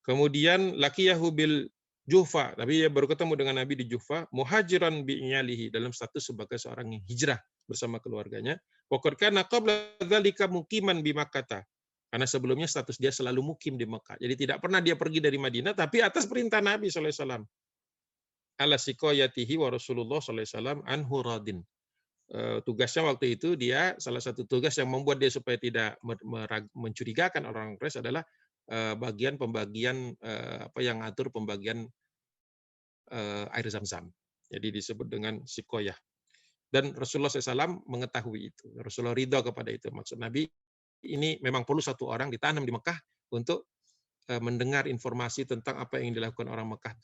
Kemudian laqiyahu bil Juhfa, tapi dia baru ketemu dengan Nabi di Juhfa, muhajiran bi iyalihi, dalam status sebagai seorang yang hijrah bersama keluarganya. Wa qad kana qabla dzalika muqiman bi Makkah. Karena sebelumnya status dia selalu mukim di Mekah. Jadi tidak pernah dia pergi dari Madinah, tapi atas perintah Nabi SAW. Ala siqayatihi wa Rasulullah SAW anhu radin. Tugasnya waktu itu dia, salah satu tugas yang membuat dia supaya tidak mencurigakan orang Quraisy adalah pembagian apa yang ngatur pembagian air Zam-Zam. Jadi disebut dengan sikoyah. Dan Rasulullah SAW mengetahui itu. Rasulullah ridho kepada itu. Maksud Nabi, ini memang perlu satu orang ditanam di Mekah untuk mendengar informasi tentang apa yang dilakukan orang Mekah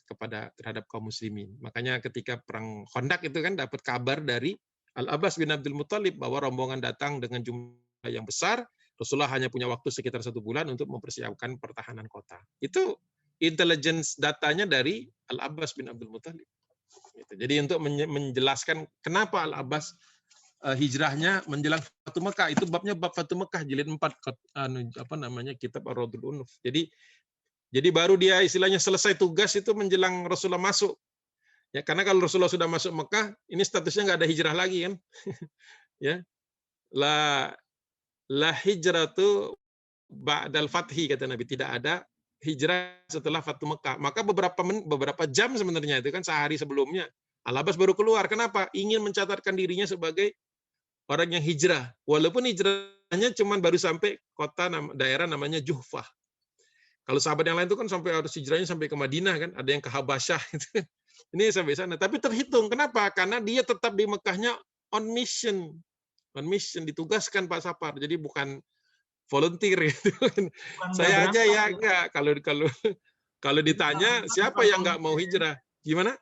terhadap kaum muslimin. Makanya ketika perang Khandaq itu kan dapat kabar dari Al-Abbas bin Abdul Muthalib bahwa rombongan datang dengan jumlah yang besar. Rasulullah hanya punya waktu sekitar 1 bulan untuk mempersiapkan pertahanan kota. Itu intelligence datanya dari Al-Abbas bin Abdul Muthalib. Jadi untuk menjelaskan kenapa Al-Abbas hijrahnya menjelang Fatu Mekah, itu babnya bab Fatu Mekah jilid 4 kitab Ar-Raddul Unuf. Jadi baru dia istilahnya selesai tugas itu menjelang Rasulullah masuk. Ya, karena kalau Rasulullah sudah masuk Mekah, ini statusnya nggak ada hijrah lagi kan. Ya. La hijratu ba'dal fathi, kata Nabi, tidak ada hijrah setelah Fatu Mekah. Maka beberapa jam sebenarnya itu kan sehari sebelumnya Al-Abbas baru keluar. Kenapa? Ingin mencatatkan dirinya sebagai orang yang hijrah. Walaupun hijrahnya cuma baru sampai daerah namanya Juhfah. Kalau sahabat yang lain itu kan sampai harus hijrahnya sampai ke Madinah kan, ada yang ke Habasyah gitu. Ini sampai sana. Tapi terhitung. Kenapa? Karena dia tetap di Mekahnya on mission. On mission, ditugaskan Pak Sapar. Jadi bukan volunteer gitu. Saya aja ya enggak. Kalau ditanya siapa yang enggak mau hijrah? Gimana?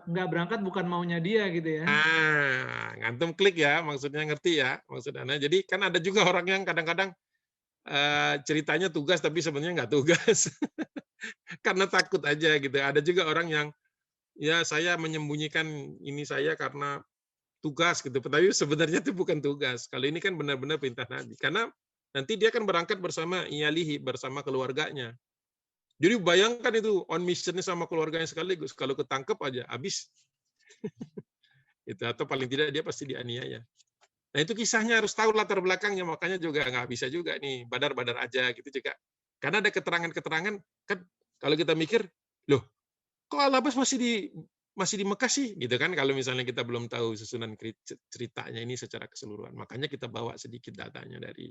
Enggak berangkat bukan maunya dia gitu ya. Ngantum klik ya, maksudnya ngerti ya maksudnya. Jadi kan ada juga orang yang kadang-kadang ceritanya tugas tapi sebenarnya nggak tugas. Karena takut aja gitu. Ada juga orang yang ya saya menyembunyikan ini saya karena tugas gitu. Tapi sebenarnya itu bukan tugas. Kalau ini kan benar-benar perintah Nabi. Karena nanti dia kan berangkat bersama iyalihi, bersama keluarganya. Jadi bayangkan itu on mission sama keluarganya sekaligus. Kalau ketangkep aja habis. Itu, atau paling tidak dia pasti dianiaya. Nah itu kisahnya harus tahu latar belakangnya, makanya juga nggak bisa juga nih badar-badar aja gitu juga. Karena ada keterangan-keterangan kan, kalau kita mikir, loh kok Al-Abbas masih di Mekah sih gitu kan, kalau misalnya kita belum tahu susunan ceritanya ini secara keseluruhan. Makanya kita bawa sedikit datanya dari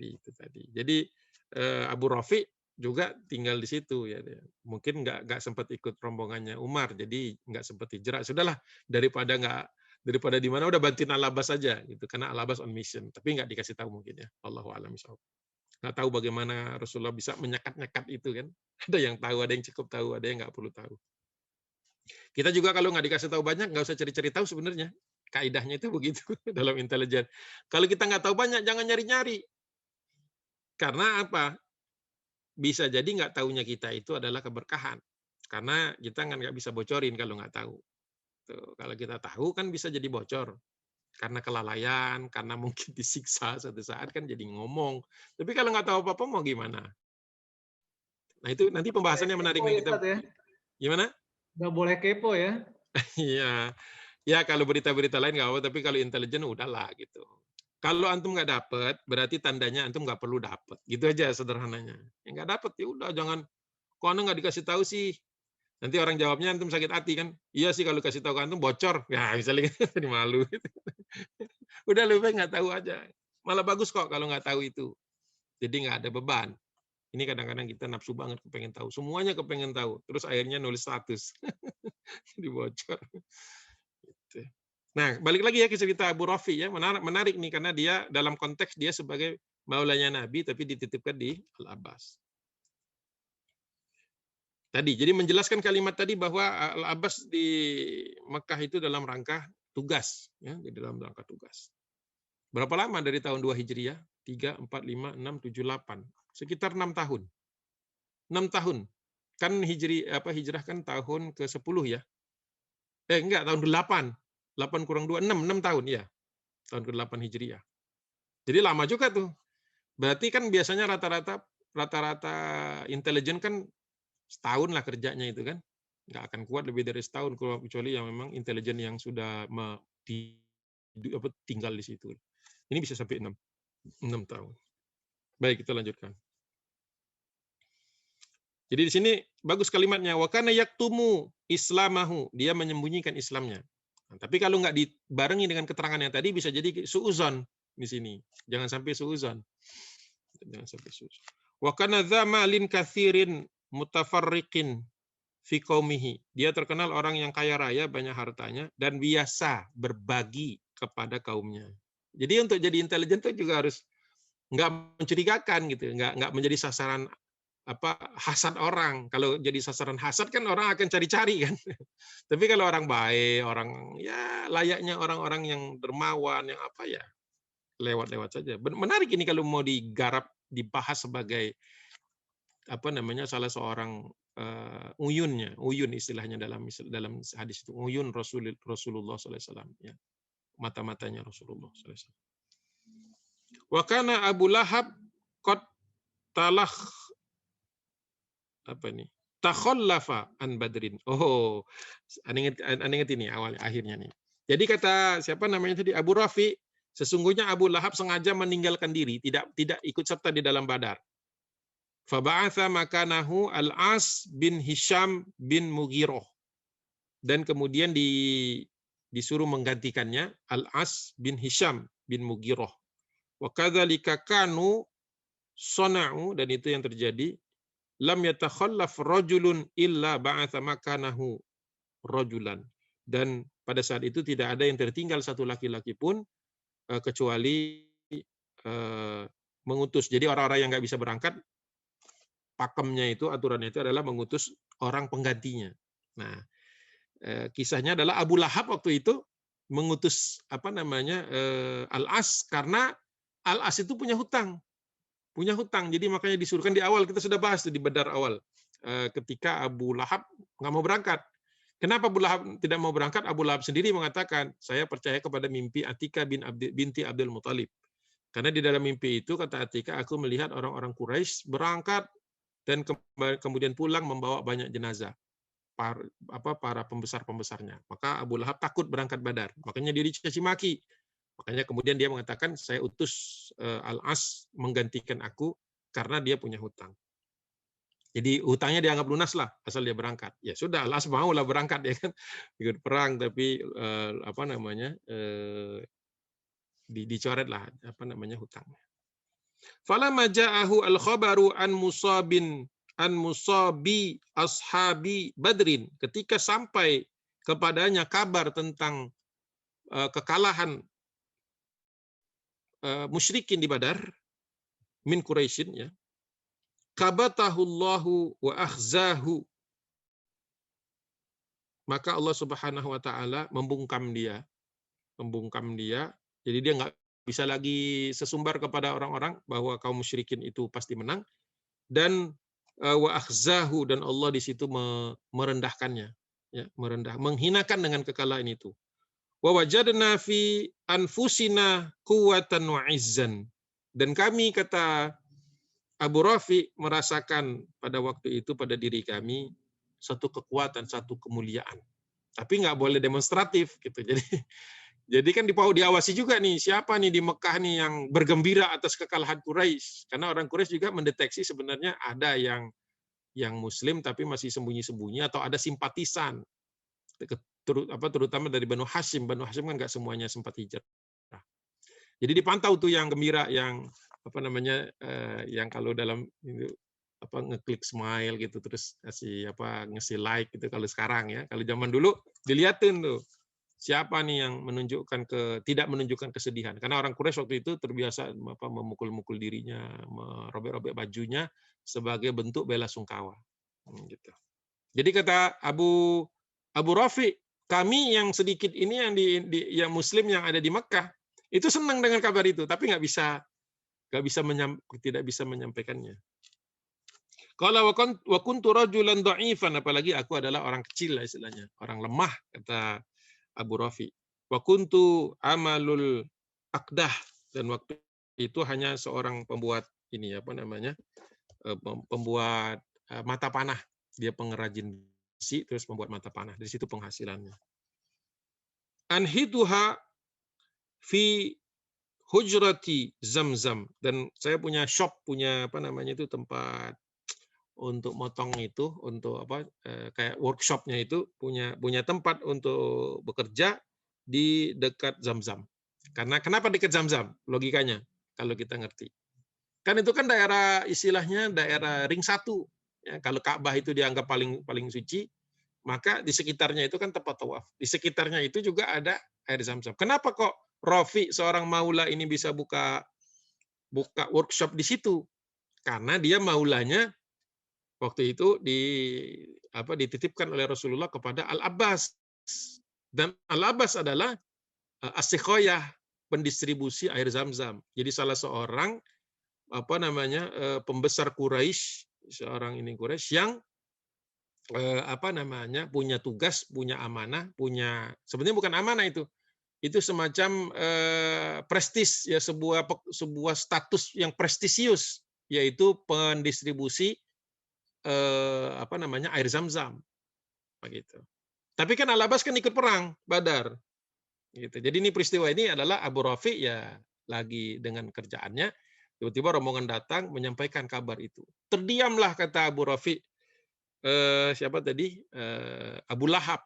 itu tadi. Jadi Abu Rafi juga tinggal di situ ya. Mungkin nggak sempat ikut rombongannya Umar, jadi nggak sempat hijrah. Sudahlah, daripada di mana udah bantuin Al-Abbas saja gitu, karena Al-Abbas on mission, tapi nggak dikasih tahu mungkin ya. Allahu a'lam bishawab. Nggak tahu bagaimana Rasulullah bisa menyekat-nyekat itu kan. Ada yang tahu, ada yang cukup tahu, ada yang nggak perlu tahu. Kita juga kalau nggak dikasih tahu banyak, nggak usah cari-cari tahu sebenarnya. Kaidahnya itu begitu dalam intelijen. Kalau kita nggak tahu banyak, jangan nyari-nyari. Karena apa? Bisa jadi nggak tahunya kita itu adalah keberkahan. Karena kita nggak bisa bocorin kalau nggak tahu. Tuh, kalau kita tahu kan bisa jadi bocor. Karena kelalaian, karena mungkin disiksa suatu saat kan jadi ngomong. Tapi kalau nggak tahu apa-apa mau gimana? Nah itu nanti pembahasannya menarik nih kita. Gimana? Nggak boleh kepo ya. Iya. Ya kalau berita-berita lain nggak apa, tapi kalau intelijen udahlah gitu. Kalau antum nggak dapet, berarti tandanya antum nggak perlu dapet. Gitu aja sederhananya. Yang nggak dapet ya udah, jangan. Kok antum nggak dikasih tahu sih? Nanti orang jawabnya antum sakit hati kan? Iya sih kalau kasih tahu ke antum bocor. Ya misalnya jadi malu. Udah lebih baik nggak tahu aja. Malah bagus kok kalau nggak tahu itu. Jadi nggak ada beban. Ini kadang-kadang kita nafsu banget kepengen tahu. Semuanya kepengen tahu. Terus akhirnya nulis status. Jadi bocor. Gitu. Nah, balik lagi ya ke cerita Abu Rafi ya, menarik nih karena dia dalam konteks dia sebagai maulanya Nabi tapi dititipkan di Al-Abbas. Tadi, jadi menjelaskan kalimat tadi bahwa Al-Abbas di Mekah itu dalam rangka tugas, ya, di dalam rangka tugas. Berapa lama dari tahun 2 Hijriah? 3, 4, 5, 6, 7, 8. Sekitar 6 tahun. 6 tahun. Kan hijrah kan tahun ke-10 ya. Enggak, tahun ke-8. 8 kurang 2, 6 tahun ya. Tahun ke-8 Hijriah. Jadi lama juga tuh. Berarti kan biasanya rata-rata intelijen kan setahun lah kerjanya itu kan. Nggak akan kuat lebih dari setahun kecuali yang memang intelijen yang sudah tinggal di situ. Ini bisa sampai 6 tahun. Baik, kita lanjutkan. Jadi di sini bagus kalimatnya, wa kana yaktumu islamahu, dia menyembunyikan Islamnya. Nah, tapi kalau nggak dibarengi dengan keterangan yang tadi bisa jadi suuzon di sini. Jangan sampai suuzon. Jangan sampai suuzon. Wa kana dza malin katsirin mutafarriqin fi qaumihi. Dia terkenal orang yang kaya raya, banyak hartanya dan biasa berbagi kepada kaumnya. Jadi untuk jadi intelijen itu juga harus nggak mencurigakan gitu, nggak menjadi sasaran hasad orang. Kalau jadi sasaran hasad kan orang akan cari-cari kan. Tapi kalau orang baik, orang ya layaknya orang-orang yang dermawan, yang lewat-lewat saja. Menarik ini kalau mau digarap, dibahas sebagai salah seorang uyun istilahnya dalam hadis itu, uyun Rasulullah SAW, ya. Mata-matanya Rasulullah SAW. Wa kana Abu Lahab qad takhallafa an Badrin. Oh, aneh ingat ini akhirnya nih. Jadi kata siapa namanya tadi, Abu Rafi, sesungguhnya Abu Lahab sengaja meninggalkan diri, tidak ikut serta di dalam Badar. Faba'atha makanahu Al-As bin Hisham bin Mughirah. Dan kemudian disuruh menggantikannya Al-As bin Hisham bin Mughirah. Wa kadzalika kanu sana'u, dan itu yang terjadi. Lam yatakhallaf rajulun illa ba'atha makanahu rajulan. Dan pada saat itu tidak ada yang tertinggal satu laki-laki pun kecuali mengutus. Jadi orang-orang yang nggak bisa berangkat, pakemnya itu, aturannya itu adalah mengutus orang penggantinya. Nah, kisahnya adalah Abu Lahab waktu itu mengutus Al-As karena Al-As itu punya hutang. Jadi makanya disuruhkan di awal, kita sudah bahas di Badar awal, ketika Abu Lahab nggak mau berangkat. Kenapa Abu Lahab tidak mau berangkat? Abu Lahab sendiri mengatakan, saya percaya kepada mimpi Atika binti Abdul Muthalib. Karena di dalam mimpi itu, kata Atika, aku melihat orang-orang Quraisy berangkat dan kemudian pulang membawa banyak jenazah, para pembesar-pembesarnya. Maka Abu Lahab takut berangkat Badar, makanya dia dicaci maki. Makanya kemudian dia mengatakan, saya utus Al-As menggantikan aku karena dia punya hutang. Jadi hutangnya dianggap lunas lah, asal dia berangkat. Ya sudah, Al-As mau lah berangkat, ya kan, ikut perang, tapi dicoret lah hutangnya. Falamma ja'ahu al-khabaru an musabi ashabi Badrin, ketika sampai kepadanya kabar tentang kekalahan musyrikin di Badar min Quraisyin, ya, kabatahullahu wa akhzahu, maka Allah Subhanahu wa taala membungkam dia. Jadi dia nggak bisa lagi sesumbar kepada orang-orang bahwa kaum musyrikin itu pasti menang, dan wa akhzahu, dan Allah di situ merendahkannya, ya, menghinakan dengan kekalahan itu. Wa wajadna fi anfusina quwwatan wa izzan, dan kami, kata Abu Rafi, merasakan pada waktu itu pada diri kami satu kekuatan, satu kemuliaan. Tapi nggak boleh demonstratif gitu. Jadi kan diawasi juga nih, siapa nih di Mekah nih yang bergembira atas kekalahan Quraisy. Karena orang Quraisy juga mendeteksi sebenarnya ada yang Muslim tapi masih sembunyi-sembunyi, atau ada simpatisan, terutama dari Banu Hashim. Banu Hashim kan nggak semuanya sempat hijrah. Jadi dipantau tuh yang gembira, yang yang kalau dalam ngeklik smile gitu, terus ngasih like gitu kalau sekarang, ya. Kalau zaman dulu dilihatin tuh siapa nih yang tidak menunjukkan kesedihan. Karena orang Quraisy waktu itu terbiasa memukul-mukul dirinya, merobek-robek bajunya sebagai bentuk bela sungkawa. Gitu. Jadi kata Abu Rafi, kami yang sedikit ini yang Muslim yang ada di Mekah itu senang dengan kabar itu, tapi tidak bisa menyampaikannya. Qala wa kuntu rajulan dha'ifan, apalagi aku adalah orang kecil lah istilahnya, orang lemah, kata Abu Rafi. Wa kuntu amalul aqdah, dan waktu itu hanya seorang pembuat ini apa namanya? Pembuat mata panah. Dia pengrajin besi terus membuat mata panah. Dari situ penghasilannya. Anhiduha fi hujrati Zamzam, dan saya punya shop, punya apa namanya itu, tempat untuk motong itu, untuk apa kayak workshopnya itu, punya tempat untuk bekerja di dekat Zamzam. Karena kenapa dekat Zamzam? Logikanya kalau kita ngerti. Kan itu kan daerah, istilahnya daerah ring 1. Ya, kalau Ka'bah itu dianggap paling suci, maka di sekitarnya itu kan tempat tawaf. Di sekitarnya itu juga ada air Zamzam. Kenapa kok Rafi seorang maula ini bisa buka workshop di situ? Karena dia maulanya waktu itu dititipkan oleh Rasulullah kepada Al-Abbas. Dan Al-Abbas adalah as-sikhoyah, pendistribusi air Zamzam. Jadi salah seorang pembesar Quraisy, seorang ini Quraisy yang punya tugas, punya amanah, sebenarnya bukan amanah itu semacam prestis ya, sebuah status yang prestisius, yaitu pendistribusi air Zamzam begitu. Tapi kan Al-Abbas kan ikut perang Badar gitu. Jadi ini peristiwa ini adalah Abu Rafi ya lagi dengan kerjaannya, tiba-tiba rombongan datang menyampaikan kabar itu. Terdiamlah, kata Abu Rafi, siapa tadi? Abu Lahab,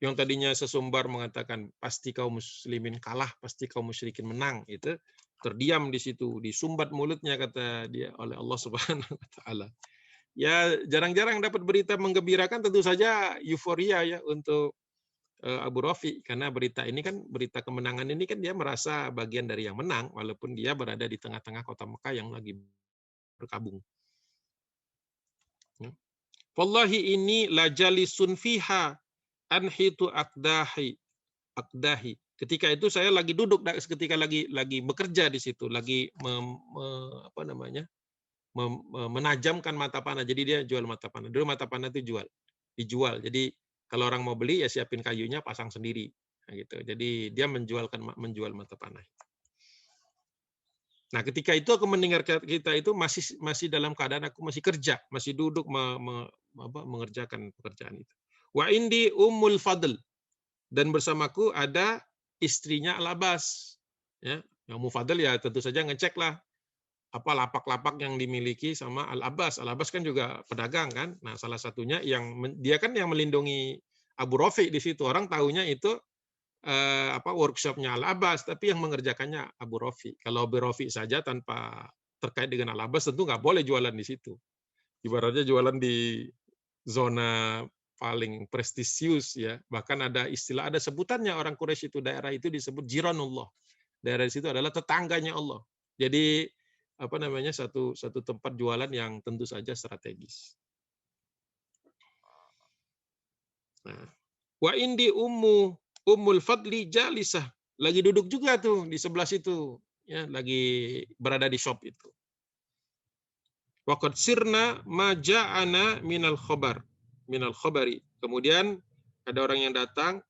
yang tadinya sesumbar mengatakan pasti kaum muslimin kalah, pasti kaum musyrikin menang, itu terdiam di situ, disumbat mulutnya, kata dia, oleh Allah Subhanahu wa taala. Ya, jarang-jarang dapat berita menggembirakan, tentu saja euforia ya untuk Abu Rafi, karena berita ini kan, berita kemenangan ini kan dia merasa bagian dari yang menang, walaupun dia berada di tengah-tengah kota Mekah yang lagi berkabung. Wallahi ini lajalisun fiha anhitu aqdahi. Ketika itu saya lagi duduk, ketika lagi bekerja di situ, lagi menajamkan mata panah. Jadi dia jual mata panah. Dulu mata panah itu dijual. Jadi kalau orang mau beli ya siapin kayunya, pasang sendiri. Nah, gitu. Jadi dia menjual mata panah. Nah, ketika itu aku mendengar kita itu masih dalam keadaan aku masih kerja, masih duduk mengerjakan pekerjaan itu. Wa indi Ummul Fadl, dan bersamaku ada istrinya Al-Abbas. Ya, yang Ummu Fadl ya tentu saja ngecek lah apa lapak-lapak yang dimiliki sama Al-Abbas. Al-Abbas kan juga pedagang kan. Nah, salah satunya dia kan yang melindungi Abu Rafi di situ. Orang tahunya itu workshopnya Al-Abbas, tapi yang mengerjakannya Abu Rafi. Kalau Abu Rafi saja tanpa terkait dengan Al-Abbas tentu nggak boleh jualan di situ. Ibaratnya jualan di zona paling prestisius ya. Bahkan ada sebutannya orang Quraisy itu, daerah itu disebut Jiranullah. Daerah di situ adalah tetangganya Allah. Jadi satu tempat jualan yang tentu saja strategis. Nah, wa indi Ummul Fadli jalisah, lagi duduk juga tuh di sebelah situ, ya, lagi berada di shop itu. Wa qad sirna ma ja'ana minal khabari. Kemudian ada orang yang datang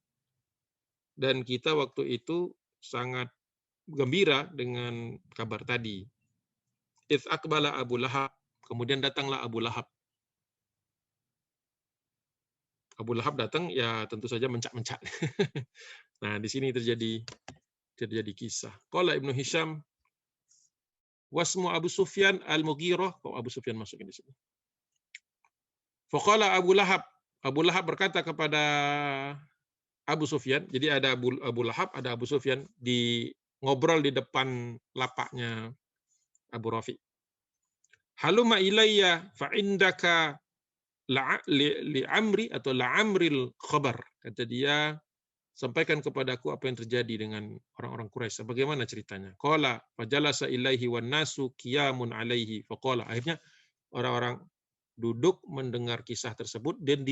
dan kita waktu itu sangat gembira dengan kabar tadi. Idz aqbala Abu Lahab, kemudian datanglah Abu Lahab. Abu Lahab datang ya tentu saja mencak-mencak. Nah, di sini terjadi kisah. Qala Ibnu Hisham wasmu Abu Sufyan Al-Mughirah, kok Abu Sufyan masuk di sini. Faqala Abu Lahab berkata kepada Abu Sufyan, jadi ada Abu Lahab, ada Abu Sufyan ngobrol di depan lapaknya Abu Rafi. Halumma ilayya fa indaka li'amri atau la'amril khabar. Kata dia, sampaikan kepadaku apa yang terjadi dengan orang-orang Quraisy. Bagaimana ceritanya? Qala fajalasa ilaihi wan nasu qiyamun alaihi. Faqala, akhirnya orang-orang duduk mendengar kisah tersebut dan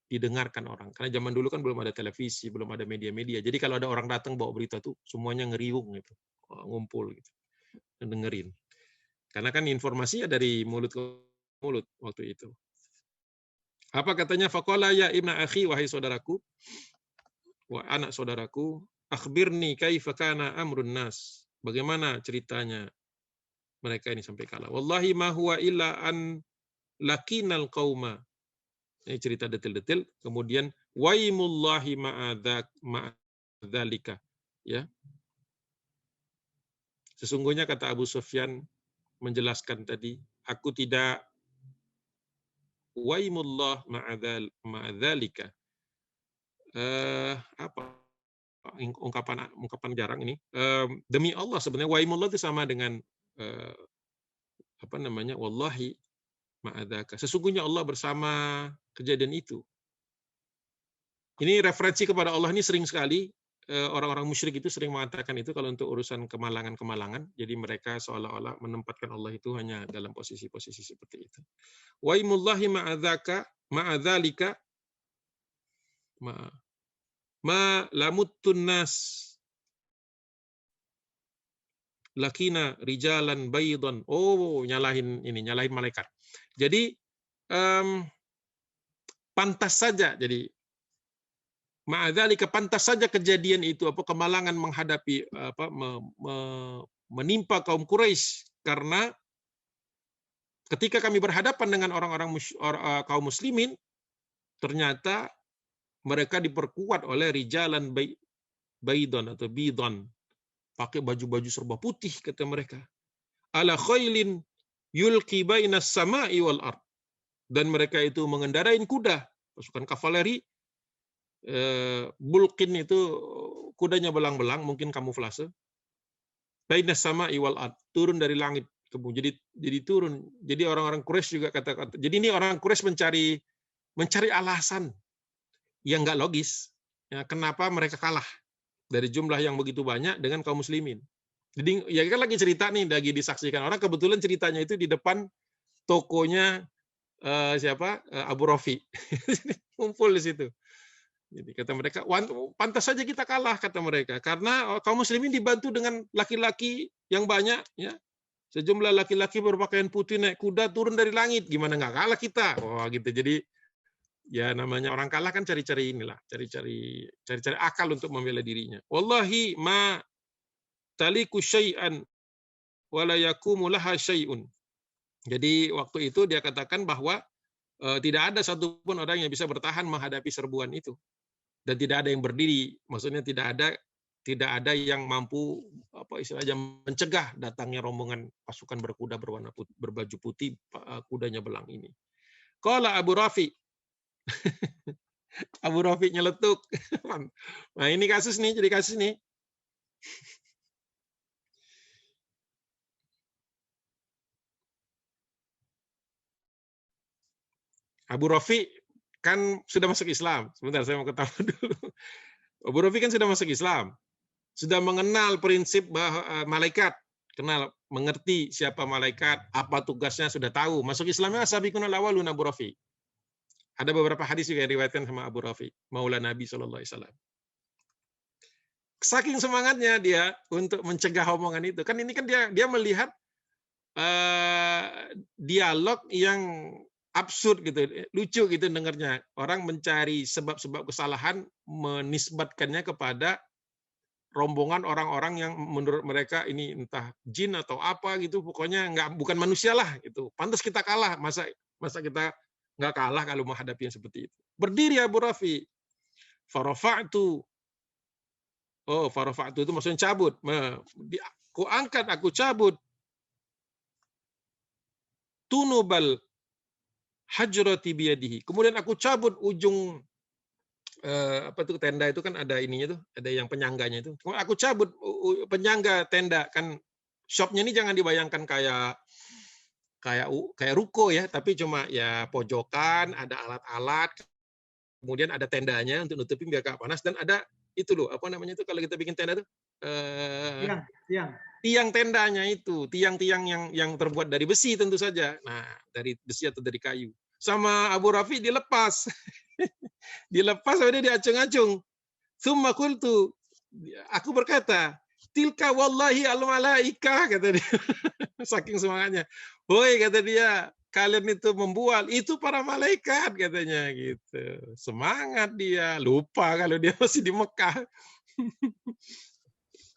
didengarkan orang. Karena zaman dulu kan belum ada televisi, belum ada media-media. Jadi kalau ada orang datang bawa berita tuh semuanya ngeriung gitu, ngumpul gitu, dengerin. Karena kan informasi ya dari mulut ke mulut waktu itu. Apa katanya? Faqala ya ibna akhi, wahai saudaraku, wah anak saudaraku, akhbirni kaifa kana amrun nas. Bagaimana ceritanya mereka ini sampai kalah. Wallahi ma huwa illa an lakinal qauma. Ini cerita detail-detail. Kemudian waimullahi ma'adzalika. Ya. Sesungguhnya kata Abu Sufyan menjelaskan tadi, aku tidak waimullah ma'adzalika. Apa ungkapan jarang ini. Demi Allah, sebenarnya waimullah itu sama dengan wallahi ma'adzaka. Sesungguhnya Allah bersama kejadian itu. Ini referensi kepada Allah ini sering sekali orang-orang musyrik itu sering mengatakan itu kalau untuk urusan kemalangan-kemalangan. Jadi mereka seolah-olah menempatkan Allah itu hanya dalam posisi-posisi seperti itu. Waimullahi ma'adzalika ma lamuttun nas lakina rijalan baydon. Oh, nyalahin malaikat. Jadi pantas saja, jadi ma'adzalika pantas saja kejadian itu, kemalangan menghadapi menimpa kaum Quraisy, karena ketika kami berhadapan dengan orang-orang kaum muslimin, ternyata mereka diperkuat oleh rijalan baydon atau bidon, pakai baju-baju serba putih kata mereka. Ala khailin yulqi bainas sama'i wal ard. Dan mereka itu mengendarai kuda, pasukan kavaleri. Bulqin itu kudanya belang-belang, mungkin kamuflase. Bainas sama'i wal ard, turun dari langit. Jadi turun. Jadi orang-orang Quraisy juga kata-kata. Jadi ini orang Quraisy mencari alasan yang nggak logis. Ya, kenapa mereka kalah dari jumlah yang begitu banyak dengan kaum muslimin. Jadi ya kan lagi cerita nih, lagi disaksikan orang, kebetulan ceritanya itu di depan tokonya Abu Rafi. Kumpul di situ. Jadi kata mereka, pantas saja kita kalah kata mereka, karena kaum muslimin dibantu dengan laki-laki yang banyak, ya. Sejumlah laki-laki berpakaian putih naik kuda turun dari langit, gimana nggak kalah kita? Wah, gitu. Jadi ya namanya orang kalah kan cari-cari akal untuk membela dirinya. Wallahi ma taliku syai'an wala yakumu laha syai'un. Jadi waktu itu dia katakan bahwa tidak ada satupun orang yang bisa bertahan menghadapi serbuan itu. Dan tidak ada yang berdiri, maksudnya tidak ada yang mampu istilahnya mencegah datangnya rombongan pasukan berkuda berwarna putih, berbaju putih, kudanya belang ini. Qala Abu Rafi. Abu Rafi nyeletuk. Nah, ini kasus nih, jadi kasus nih. Abu Rafi kan sudah masuk Islam. Sebentar, saya mau ketawa dulu. Abu Rafi kan sudah masuk Islam. Sudah mengenal prinsip malaikat. Mengerti siapa malaikat, apa tugasnya, sudah tahu. Masuk Islamnya sabiqunal awwalun Abu Rafi. Ada beberapa hadis juga yang diriwayatkan sama Abu Rafi, maula Nabi SAW. Saking semangatnya dia untuk mencegah omongan itu. Kan ini kan dia melihat dialog yang absurd gitu, lucu gitu dengarnya. Orang mencari sebab-sebab kesalahan, menisbatkannya kepada rombongan orang-orang yang menurut mereka ini entah jin atau apa gitu, pokoknya bukan manusia lah gitu. Pantas kita kalah, masa kita nggak kalah kalau menghadapi yang seperti itu. Berdiri Abu Rafi. Farafa'tu itu maksudnya cabut. Aku angkat, aku cabut. Tunubal hajrati biyadihi. Kemudian aku cabut ujung tenda itu kan ada ininya tuh, ada yang penyangganya itu. Aku cabut penyangga tenda, kan shopnya ini jangan dibayangkan kayak ruko ya, tapi cuma ya pojokan, ada alat-alat, kemudian ada tendanya untuk nutupin biar gak panas, dan ada itu loh, apa namanya itu kalau kita bikin tenda tuh? Tiang tendanya itu, tiang-tiang yang terbuat dari besi tentu saja. Nah, dari besi atau dari kayu. Sama Abu Rafi dilepas. Dilepas sama dia diacung-acung. Tsumma qultu, aku berkata, tilka wallahi al-malaikah, kata dia. Saking semangatnya. Woi, kata dia, kalian itu membual, itu para malaikat katanya gitu. Semangat dia, lupa kalau dia masih di Mekah.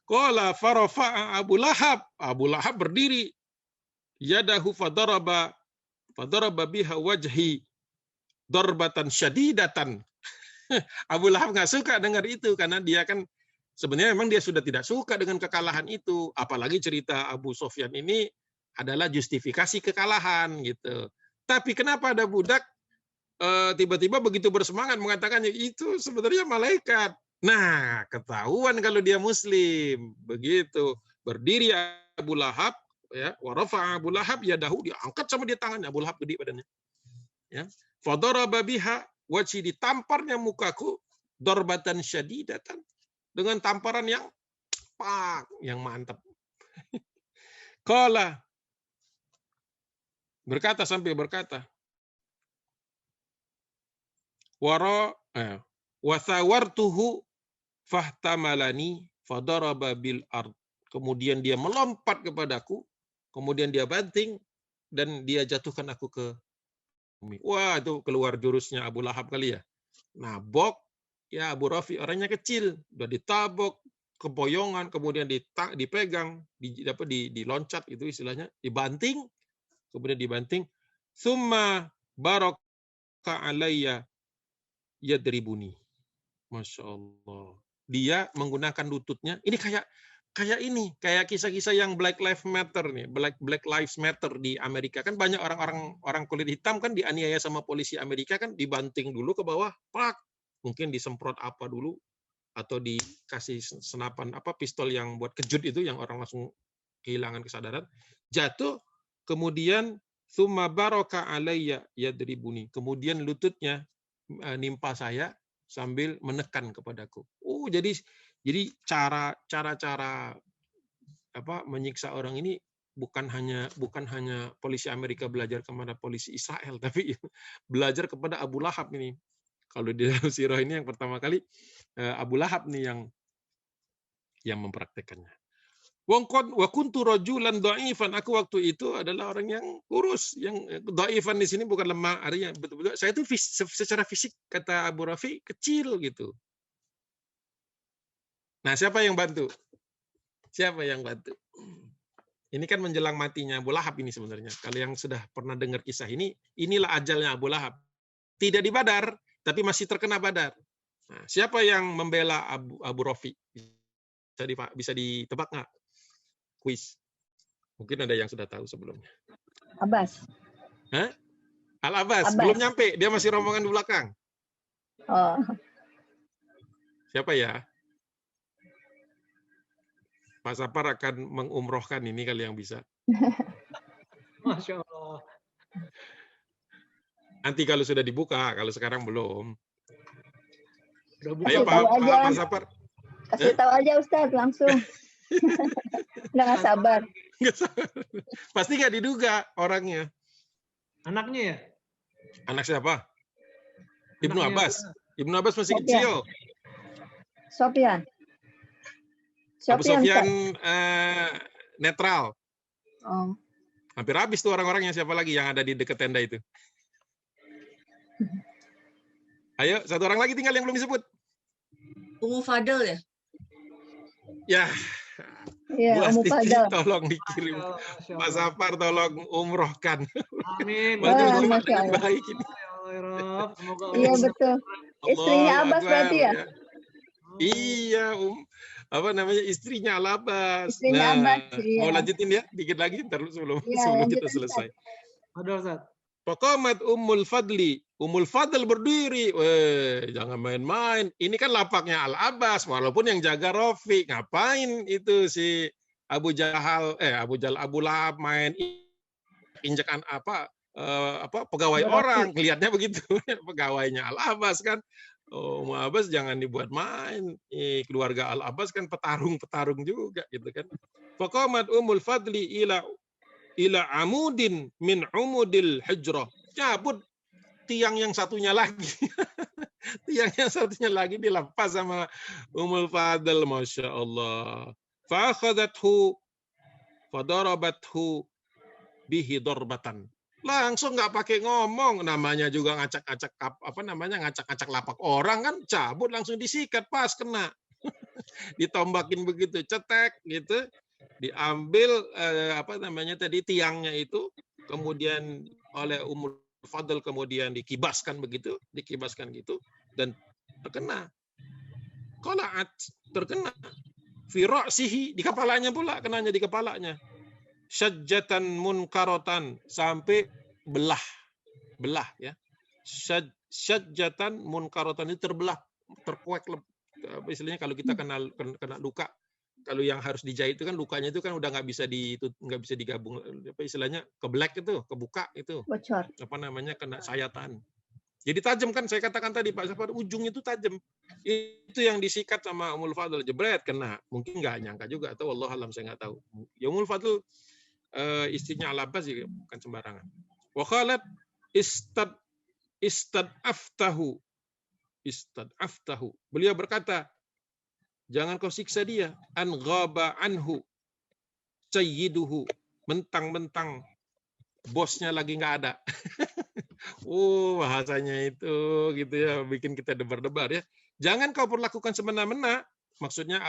Qala farafa'a Abu Lahab. Abu Lahab berdiri. Yadahu fadaraba biha wajhi darbatan syadidatan. Abu Lahab nggak suka dengar itu karena dia kan sebenarnya memang dia sudah tidak suka dengan kekalahan itu. Apalagi cerita Abu Sufyan ini adalah justifikasi kekalahan gitu. Tapi kenapa ada budak tiba-tiba begitu bersemangat mengatakannya itu sebenarnya malaikat. Nah, ketahuan kalau dia muslim. Begitu. Berdiri Abu Lahab, ya, wa rafa'a Abu Lahab yadahu, diangkat sama dia tangannya. Abu Lahab gede badannya. Ya. Fadaraba biha wajhi, ditamparnya mukaku darbatan syadidatan, dengan tamparan yang mantap. Qala, berkata wasawartuhu fahtamalani fadaraba bil ard. Kemudian dia melompat kepadaku, kemudian dia banting dan dia jatuhkan aku ke bumi. Wah, itu keluar jurusnya Abu Lahab kali ya. Nabok ya, Abu Rafi orangnya kecil, udah ditabok kepoyongan, kemudian dipegang, diloncat itu istilahnya, dibanting, kemudian dibanting. Summa baraka alayya yadribuni. Masya Allah. Dia menggunakan lututnya. Ini kayak kisah-kisah yang Black Lives Matter nih, Black Lives Matter di Amerika kan, banyak orang kulit hitam kan dianiaya sama polisi Amerika kan, dibanting dulu ke bawah, pak, mungkin disemprot apa dulu atau dikasih senapan pistol yang buat kejut itu yang orang langsung kehilangan kesadaran, jatuh, kemudian summa baraka alayya yadribuni, kemudian lututnya nimpa saya sambil menekan kepadaku. Jadi cara menyiksa orang ini bukan hanya polisi Amerika belajar kepada polisi Israel, tapi belajar kepada Abu Lahab ini. Kalau di dalam sirah ini yang pertama kali Abu Lahab nih yang mempraktekannya. Wa kuntu rajulan dhaifan, aku waktu itu adalah orang yang kurus, yang dhaifan di sini bukan lemah, artinya betul-betul saya itu secara fisik kata Abu Rafi kecil gitu. Nah, siapa yang bantu? Ini kan menjelang matinya Abu Lahab ini sebenarnya. Kalau yang sudah pernah dengar kisah ini, inilah ajalnya Abu Lahab. Tidak di Badar, tapi masih terkena Badar. Nah, siapa yang membela Abu Rafi? Bisa ditebak nggak? Kuis. Mungkin ada yang sudah tahu sebelumnya. Abbas. Hah? Al-Abbas. Belum nyampe, dia masih rombongan di belakang. Oh. Siapa ya? Pak Sapar akan mengumrohkan ini kali yang bisa. Masya Allah. Nanti kalau sudah dibuka, kalau sekarang belum. Ayo Pak Sapar. Kasih tahu aja Ustadz langsung. Nggak sabar. Pasti nggak diduga orangnya. Anaknya ya? Anak siapa? Ibnu Abbas. Ibnu Abbas masih Sofyan. kecil. Sofyan. Abu Sufyan netral. Oh. Hampir habis tuh orang-orangnya, siapa lagi yang ada di dekat tenda itu. Ayo, satu orang lagi tinggal yang belum disebut. Ummu Fadl ya? Ya. Iya, Ummu Fadl. Tolong dikirim. Pak Sapar tolong umrohkan. Amin. Baik ini. Iya betul. Istrinya Abbas berarti ya? Iya, istrinya Al-Abbas. Istrinya Abbas, iya. Mau lanjutin ya dikit lagi ntar sebelum kita selesai. Faqamat Ummul Fadli. Ummul Fadl berdiri. Jangan main-main. Ini kan lapaknya Al-Abbas, walaupun yang jaga Rafi. Ngapain itu si Abu Lahab main injakan pegawai orang, lihatnya begitu. Pegawainya Al-Abbas kan. Oh, Abbas jangan dibuat main. Keluarga Al-Abbas kan petarung juga gitu kan. Faqamat Ummul Fadli ila amudin min umudil hijrah. Cabut tiang yang satunya lagi. Tiang yang satunya lagi dilepas sama Ummul Fadl, Masya Allah. Fa'akhadathu fadarabathu bihi darbatan. Langsung nggak pakai ngomong, namanya juga ngacak-ngacak ngacak-ngacak lapak orang kan, cabut langsung disikat, pas kena. Ditombakin begitu, cetek gitu, diambil tiangnya itu, kemudian oleh Ummul Fadl kemudian dikibaskan gitu dan terkena. Qalaat, terkena. Fi ra'sihi, di kepalanya pula, kenanya di kepalanya. Syajjatan munkaratan, sampai belah ya. Syajjatan munkaratan itu terbelah, terkuek, istilahnya kalau kita kena luka, kalau yang harus dijahit itu kan lukanya itu kan udah nggak bisa digabung, istilahnya keblek itu, kebuka itu, Bocor. kena sayatan. Jadi tajam kan, saya katakan tadi Pak Zafar, ujungnya itu tajam. Itu yang disikat sama Ummul Fadl, jebret kena. Mungkin nggak nyangka juga, atau wallahu alam, saya nggak tahu. Ya Ummul Fadl istrinya Al-Abbas juga bukan sembarangan. Wa qalat istad'aftahu. Beliau berkata, jangan kau siksa dia, an ghaba anhu sayyiduhu, mentang-mentang bosnya lagi nggak ada. Bahasanya itu gitu ya, bikin kita debar-debar ya. Jangan kau perlakukan semena-mena, maksudnya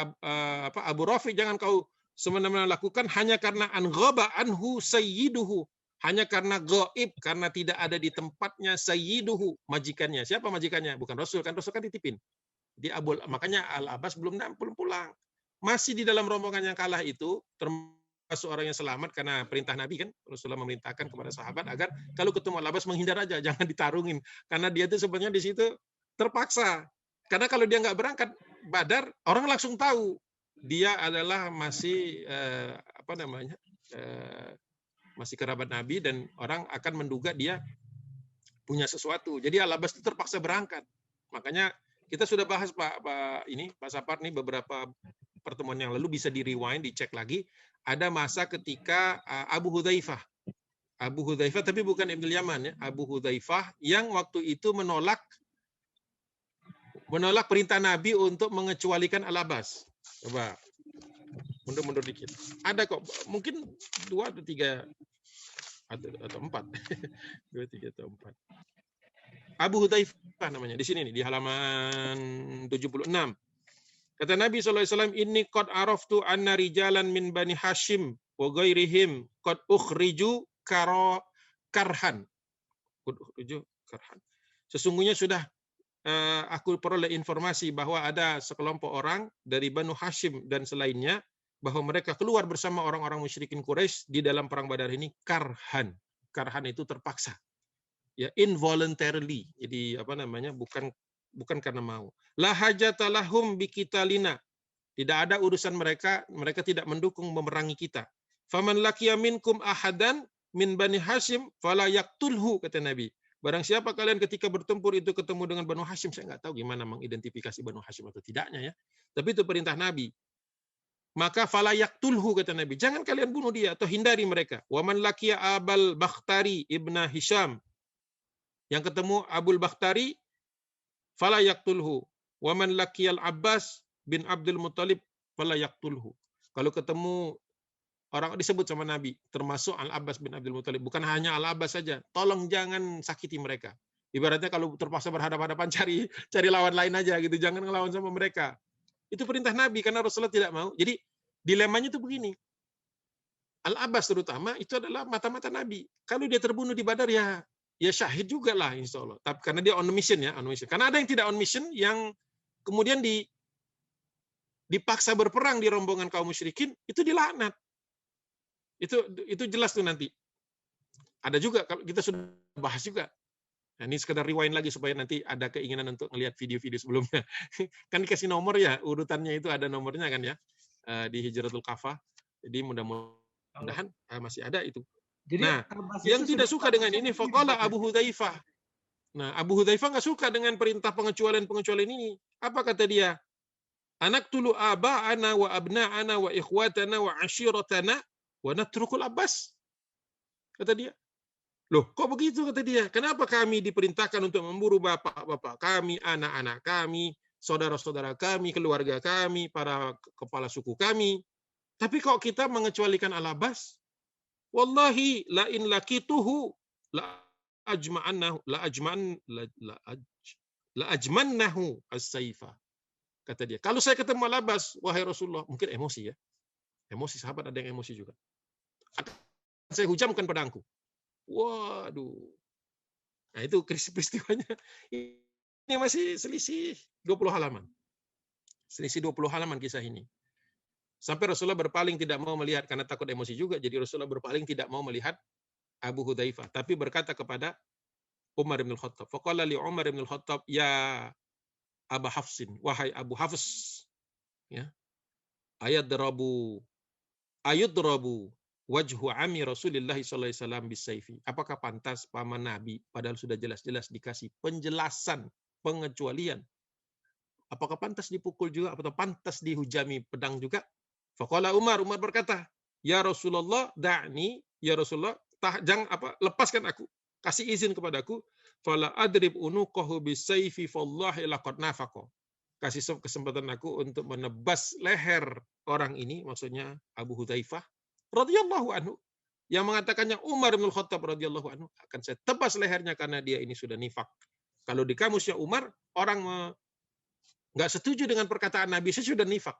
Abu Rafi, jangan kau semena-mena lakukan hanya karena an ghaba anhu sayyiduhu, hanya karena gaib, karena tidak ada di tempatnya sayyiduhu, majikannya. Siapa majikannya? Bukan Rasul, kan Rasul kan ditipin. Makanya Al-Abbas belum pulang. Masih di dalam rombongan yang kalah itu, termasuk orang yang selamat karena perintah Nabi kan, Rasulullah memerintahkan kepada sahabat agar kalau ketemu Al-Abbas menghindar aja, jangan ditarungin, karena dia itu sebenarnya di situ terpaksa. Karena kalau dia nggak berangkat Badar, orang langsung tahu dia adalah masih masih kerabat Nabi, dan orang akan menduga dia punya sesuatu. Jadi Al-Abbas itu terpaksa berangkat. Makanya kita sudah bahas Pak Sapar nih beberapa pertemuan yang lalu, bisa di rewind, dicek lagi. Ada masa ketika Abu Hudzaifah, tapi bukan Ibnu Yaman ya, Abu Hudzaifah yang waktu itu menolak perintah Nabi untuk mengecualikan Al-Abbas. Coba mundur dikit. Ada kok, mungkin 2 atau 3 atau 4. 2, 3 atau 4. Abu Hudzaifah namanya, di sini nih, di halaman 76. Kata Nabi SAW, inni qad araftu anna rijalan min bani Hashim wa ghairihim qad ukhriju karhan. Sesungguhnya sudah aku peroleh informasi bahwa ada sekelompok orang dari Banu Hashim dan selainnya, bahwa mereka keluar bersama orang-orang musyrikin Quraisy di dalam perang Badar ini karhan. Karhan itu terpaksa. Ya, involuntarily. Jadi bukan karena mau. La hajata lahum biqitalina. Tidak ada urusan mereka tidak mendukung memerangi kita. Faman laqiya minkum ahadan min Bani Hashim fala yaqtulhu, kata Nabi. Barang siapa kalian ketika bertempur itu ketemu dengan Banu Hashim, saya nggak tahu gimana mengidentifikasi Banu Hashim atau tidaknya ya. Tapi itu perintah Nabi. Maka fala yaqtulhu, kata Nabi. Jangan kalian bunuh dia atau hindari mereka. Wa man laqiya Abal Bakhtari ibna Hisham. Yang ketemu Abul Bakhtari, fala yaqtulhu. Wa man laqiyal Abbas bin Abdul Muttalib fala yaqtulhu. Kalau ketemu orang disebut sama Nabi, termasuk Al-Abbas bin Abdul Muttalib, bukan hanya Al-Abbas saja, tolong jangan sakiti mereka. Ibaratnya kalau terpaksa berhadapan-hadapan, cari lawan lain aja gitu, jangan ngelawan sama mereka. Itu perintah Nabi karena Rasulullah tidak mau. Jadi dilemanya itu begini. Al-Abbas terutama itu adalah mata-mata Nabi. Kalau dia terbunuh di Badar ya syahid juga lah insya Allah. Tapi karena dia on mission ya, on mission. Karena ada yang tidak on mission, yang kemudian dipaksa berperang di rombongan kaum musyrikin, itu dilaknat. Itu jelas tuh nanti. Ada juga, kalau kita sudah bahas juga. Nah, ini sekedar rewind lagi supaya nanti ada keinginan untuk melihat video-video sebelumnya. Kan dikasih nomor ya, urutannya itu ada nomornya kan ya, di Hijratul Kafah. Jadi mudah-mudahan masih ada itu. Jadi, nah, yang tidak suka dengan ini, faqala Abu Hudzaifah. Nah, Abu Hudzaifah nggak suka dengan perintah pengecualian ini. Apa kata dia? Anaktulu aba'ana wa abna'ana wa ikhwatana wa ashiratana wa natrukul Abbas. Kata dia. Loh, kok begitu, kata dia? Kenapa kami diperintahkan untuk memburu bapak-bapak kami, anak-anak kami, saudara-saudara kami, keluarga kami, para kepala suku kami? Tapi kok kita mengecualikan Al-Abbas? Wallahi la in laqituhu la ajmannahu as-saifa. Kata dia, kalau saya ketemu Al-Abbas, wahai Rasulullah, mungkin emosi ya. Emosi, sahabat ada yang emosi juga. Akan saya hujamkan pedangku. Waduh. Nah, itu peristiwanya. Ini masih selisih 20 halaman. Selisih 20 halaman kisah ini. Sampai Rasulullah berpaling tidak mau melihat, karena takut emosi juga. Jadi Rasulullah berpaling tidak mau melihat Abu Hudzaifah. Tapi berkata kepada Umar bin Khattab. Faqala li Umar bin Khattab, ya Aba Hafsin, wahai Abu Hafs. Ya. Ayadrabu wajhu ami Rasulullah sallallahu alaihi wasallam bisayfi. Apakah pantas paman Nabi padahal sudah jelas-jelas dikasih penjelasan, pengecualian. Apakah pantas dipukul juga atau pantas dihujami pedang juga? Faqala Umar berkata, "Ya Rasulullah, da'ni, ya Rasulullah, jangan lepaskan aku. Kasih izin kepadaku. Fala adrib unuqahu bisayfi fallahi laqad nafaqa." Kasih kesempatan aku untuk menebas leher orang ini, maksudnya Abu Hudzaifah radhiyallahu anhu, yang mengatakannya Umar bin Khattab radhiyallahu anhu, akan saya tebas lehernya karena dia ini sudah nifak. Kalau di kamusnya Umar, orang nggak setuju dengan perkataan Nabi, saya sudah nifak,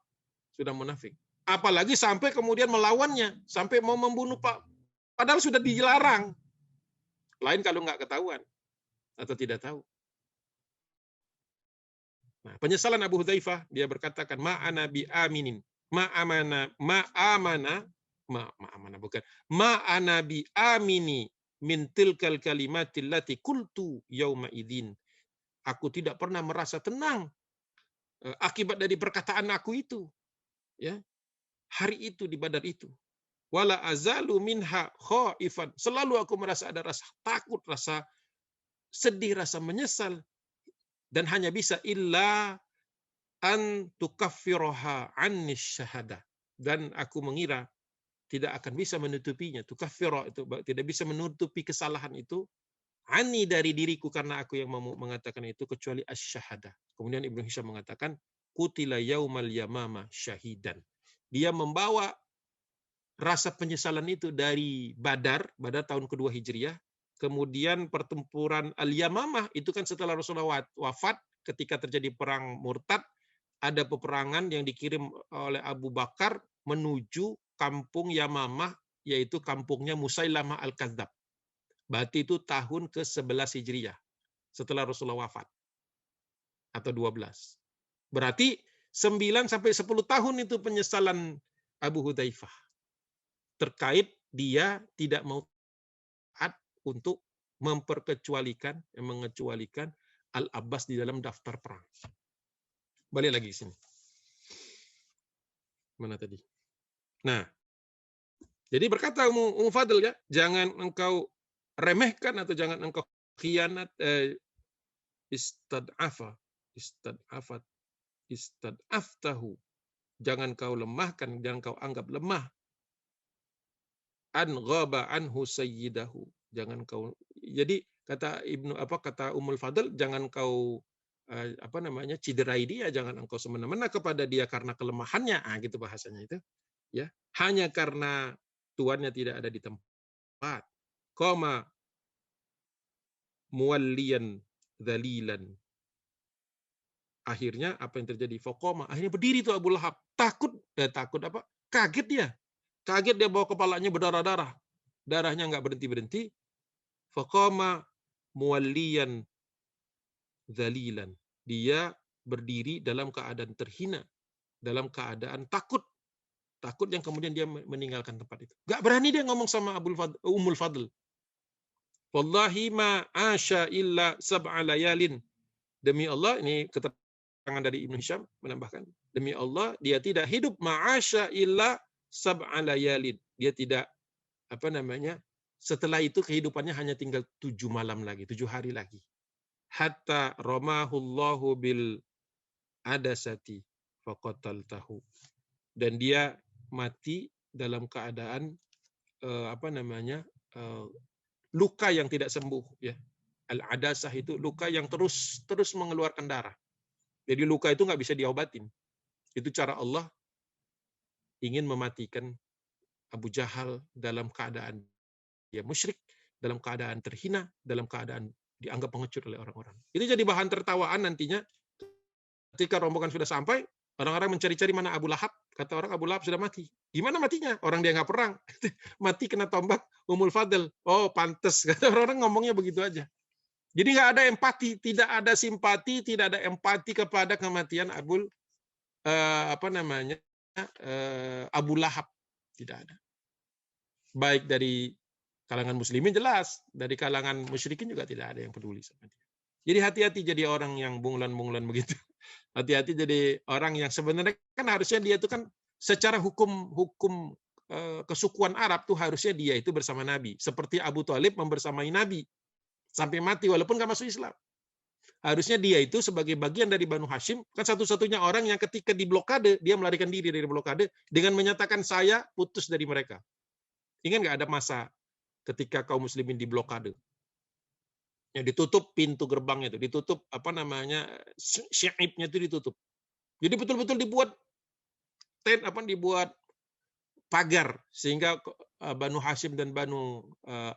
sudah munafik. Apalagi sampai kemudian melawannya, sampai mau membunuh Pak, padahal sudah dilarang. Lain kalau nggak ketahuan atau tidak tahu. Nah, penyesalan Abu Hudzaifah, dia berkatakan ma'ana bi aminin, ma'amana bi amini min tilkal kalimatil lati qultu yauma idzin. Aku tidak pernah merasa tenang akibat dari perkataan aku itu, ya, hari itu di Badar itu. Wala azalu minha khaifan. Selalu aku merasa ada rasa takut, rasa sedih, rasa menyesal, dan hanya bisa illa an tukaffiraha anni syahada. Dan aku mengira tidak akan bisa menutupinya. Tukaffira itu tidak bisa menutupi kesalahan itu ani dari diriku karena aku yang mau mengatakan itu, kecuali asyhada. Kemudian Ibnu Hisham mengatakan qutila yaumal yamama syahidan. Dia membawa rasa penyesalan itu dari Badar tahun kedua Hijriah. Kemudian pertempuran Al-Yamamah itu kan setelah Rasulullah wafat, ketika terjadi perang Murtad, ada peperangan yang dikirim oleh Abu Bakar menuju kampung Yamamah, yaitu kampungnya Musailamah Al-Kadzdzab. Berarti itu tahun ke-11 Hijriah, setelah Rasulullah wafat. Atau 12. Berarti 9 sampai 10 tahun itu penyesalan Abu Hudzaifah. Terkait dia tidak mau taat untuk mengecualikan Al-Abbas di dalam daftar perang. Balik lagi ke sini. Mana tadi? Nah, jadi berkata Ummu Fadl, ya, jangan engkau remehkan atau jangan engkau khianat, istad'aftahu. Jangan kau lemahkan, jangan kau anggap lemah. An ghaba anhu sayyidahu. Jangan kau, jadi kata Ummul Fadl, jangan kau ciderai dia, jangan engkau semena-mena kepada dia karena kelemahannya, gitu bahasanya itu, ya, hanya karena tuannya tidak ada di tempat. Qama muwalliyan dzalilan. Akhirnya apa yang terjadi? Faqama, akhirnya berdiri tuh Abu Lahab, kaget dia bawa kepalanya berdarah-darah, darahnya nggak berhenti-berhenti. Faqama muwalliyan dzalilan. Dia berdiri dalam keadaan terhina, dalam keadaan takut yang kemudian dia meninggalkan tempat itu. Gak berani dia ngomong sama Ummul Fadl. Wallahi ma asya illa sab'a layalin. Demi Allah, ini keterangan dari Ibnu Hisham menambahkan, demi Allah dia tidak hidup ma'asya illa sab'a layalin. Dia tidak setelah itu kehidupannya hanya tinggal 7 malam lagi, 7 hari lagi. Hatta ramahullahu bil adasati faqataltahu. Dan dia mati dalam keadaan luka yang tidak sembuh, ya. Al-adasah itu luka yang terus mengeluarkan darah. Jadi luka itu nggak bisa diobatin. Itu cara Allah ingin mematikan Abu Jahal dalam keadaan dia musyrik, dalam keadaan terhina, dalam keadaan dianggap pengecut oleh orang-orang. Itu jadi bahan tertawaan nantinya ketika rombongan sudah sampai, orang-orang mencari-cari mana Abu Lahab. Kata orang Abu Lahab sudah mati. Gimana matinya? Orang dia nggak perang. Mati kena tombak Ummul Fadl. Oh, pantes. Kata orang ngomongnya begitu aja. Jadi nggak ada empati, tidak ada simpati, tidak ada empati kepada kematian Abu Lahab. Tidak ada. Baik dari kalangan muslimin jelas, dari kalangan musyrikin juga tidak ada yang peduli sama dia. Jadi hati-hati jadi orang yang bunglon-bunglon begitu. Hati-hati jadi orang yang sebenarnya kan harusnya dia itu kan secara hukum kesukuan Arab tuh harusnya dia itu bersama Nabi. Seperti Abu Thalib membersamai Nabi sampai mati walaupun nggak masuk Islam. Harusnya dia itu sebagai bagian dari Banu Hashim, kan satu-satunya orang yang ketika diblokade, dia melarikan diri dari blokade dengan menyatakan saya putus dari mereka. Ingat nggak ada masa ketika kaum muslimin diblokade? Ya, ditutup pintu gerbangnya itu, ditutup syaibnya itu ditutup. Jadi betul-betul dibuat dibuat pagar sehingga Banu Hashim dan Banu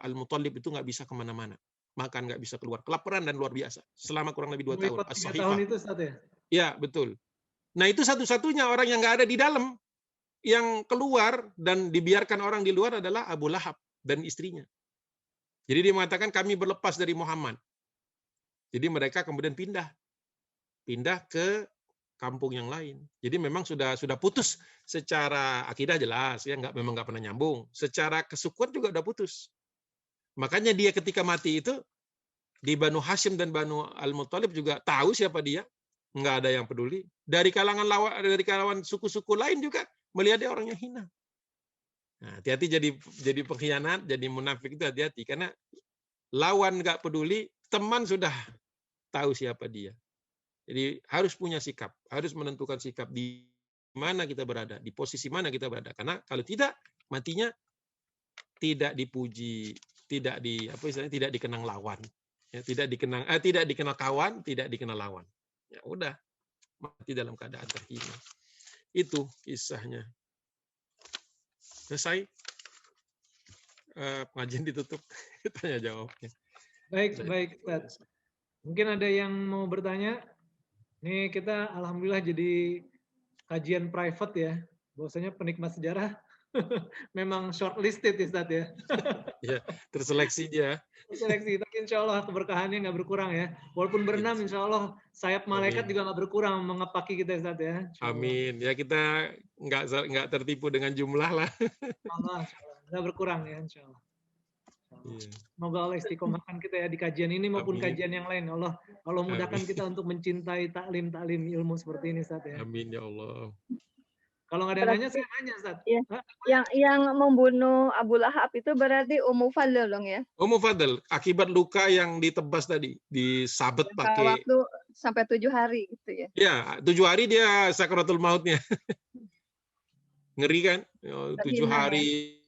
Al-Muttalib itu nggak bisa kemana-mana, makan nggak bisa keluar, kelaparan dan luar biasa selama kurang lebih 2 tahun. 3 tahun itu Ustaz ya? Ya betul. Nah itu satu-satunya orang yang nggak ada di dalam, yang keluar dan dibiarkan orang di luar adalah Abu Lahab dan istrinya. Jadi dia mengatakan kami berlepas dari Muhammad. Jadi mereka kemudian pindah ke kampung yang lain. Jadi memang sudah putus secara akidah jelas ya, memang nggak pernah nyambung. Secara kesukuan juga udah putus. Makanya dia ketika mati itu di Banu Hashim dan Banu Al-Muttalib juga tahu siapa dia, nggak ada yang peduli. Dari kalangan suku-suku lain juga melihat dia orang yang hina. Nah, hati-hati jadi pengkhianat, jadi munafik itu hati-hati karena lawan nggak peduli, teman sudah tahu siapa dia. Jadi harus punya sikap, harus menentukan sikap di mana kita berada, di posisi mana kita berada. Karena kalau tidak, matinya tidak dipuji, tidak dikenang lawan, ya, tidak dikenal kawan, tidak dikenal lawan. Ya udah, mati dalam keadaan terhina. Itu kisahnya. Selesai. Pengajian ditutup. Tanya jawabnya. Baik, Ustaz. Mungkin ada yang mau bertanya? Nih kita alhamdulillah jadi kajian private ya. Bahwasanya penikmat sejarah memang shortlisted Ustaz ya. Ya, terseleksi dia. Terseleksi, tapi insya Allah keberkahannya nggak berkurang ya. Walaupun berenam insya Allah sayap malaikat juga nggak berkurang mengepaki kita Ustaz ya. Amin. Ya kita nggak tertipu dengan jumlah lah. Allah, nggak berkurang ya insya Allah. Iya. Semoga Allah istiqomahkan kita ya di kajian ini maupun kajian yang lain. Allah mudahkan kita untuk mencintai taklim ilmu seperti ini Ustaz ya. Amin ya Allah. Kalau nggak ada nanya, saya nanya Ustaz. Ya. Yang membunuh Abu Lahab itu berarti Ummu Fadl dong ya? Ummu Fadl, akibat luka yang ditebas tadi, disabet pakai. Waktu sampai 7 hari gitu ya? Ya, 7 hari dia sakaratul mautnya. Ngeri kan? 7 hari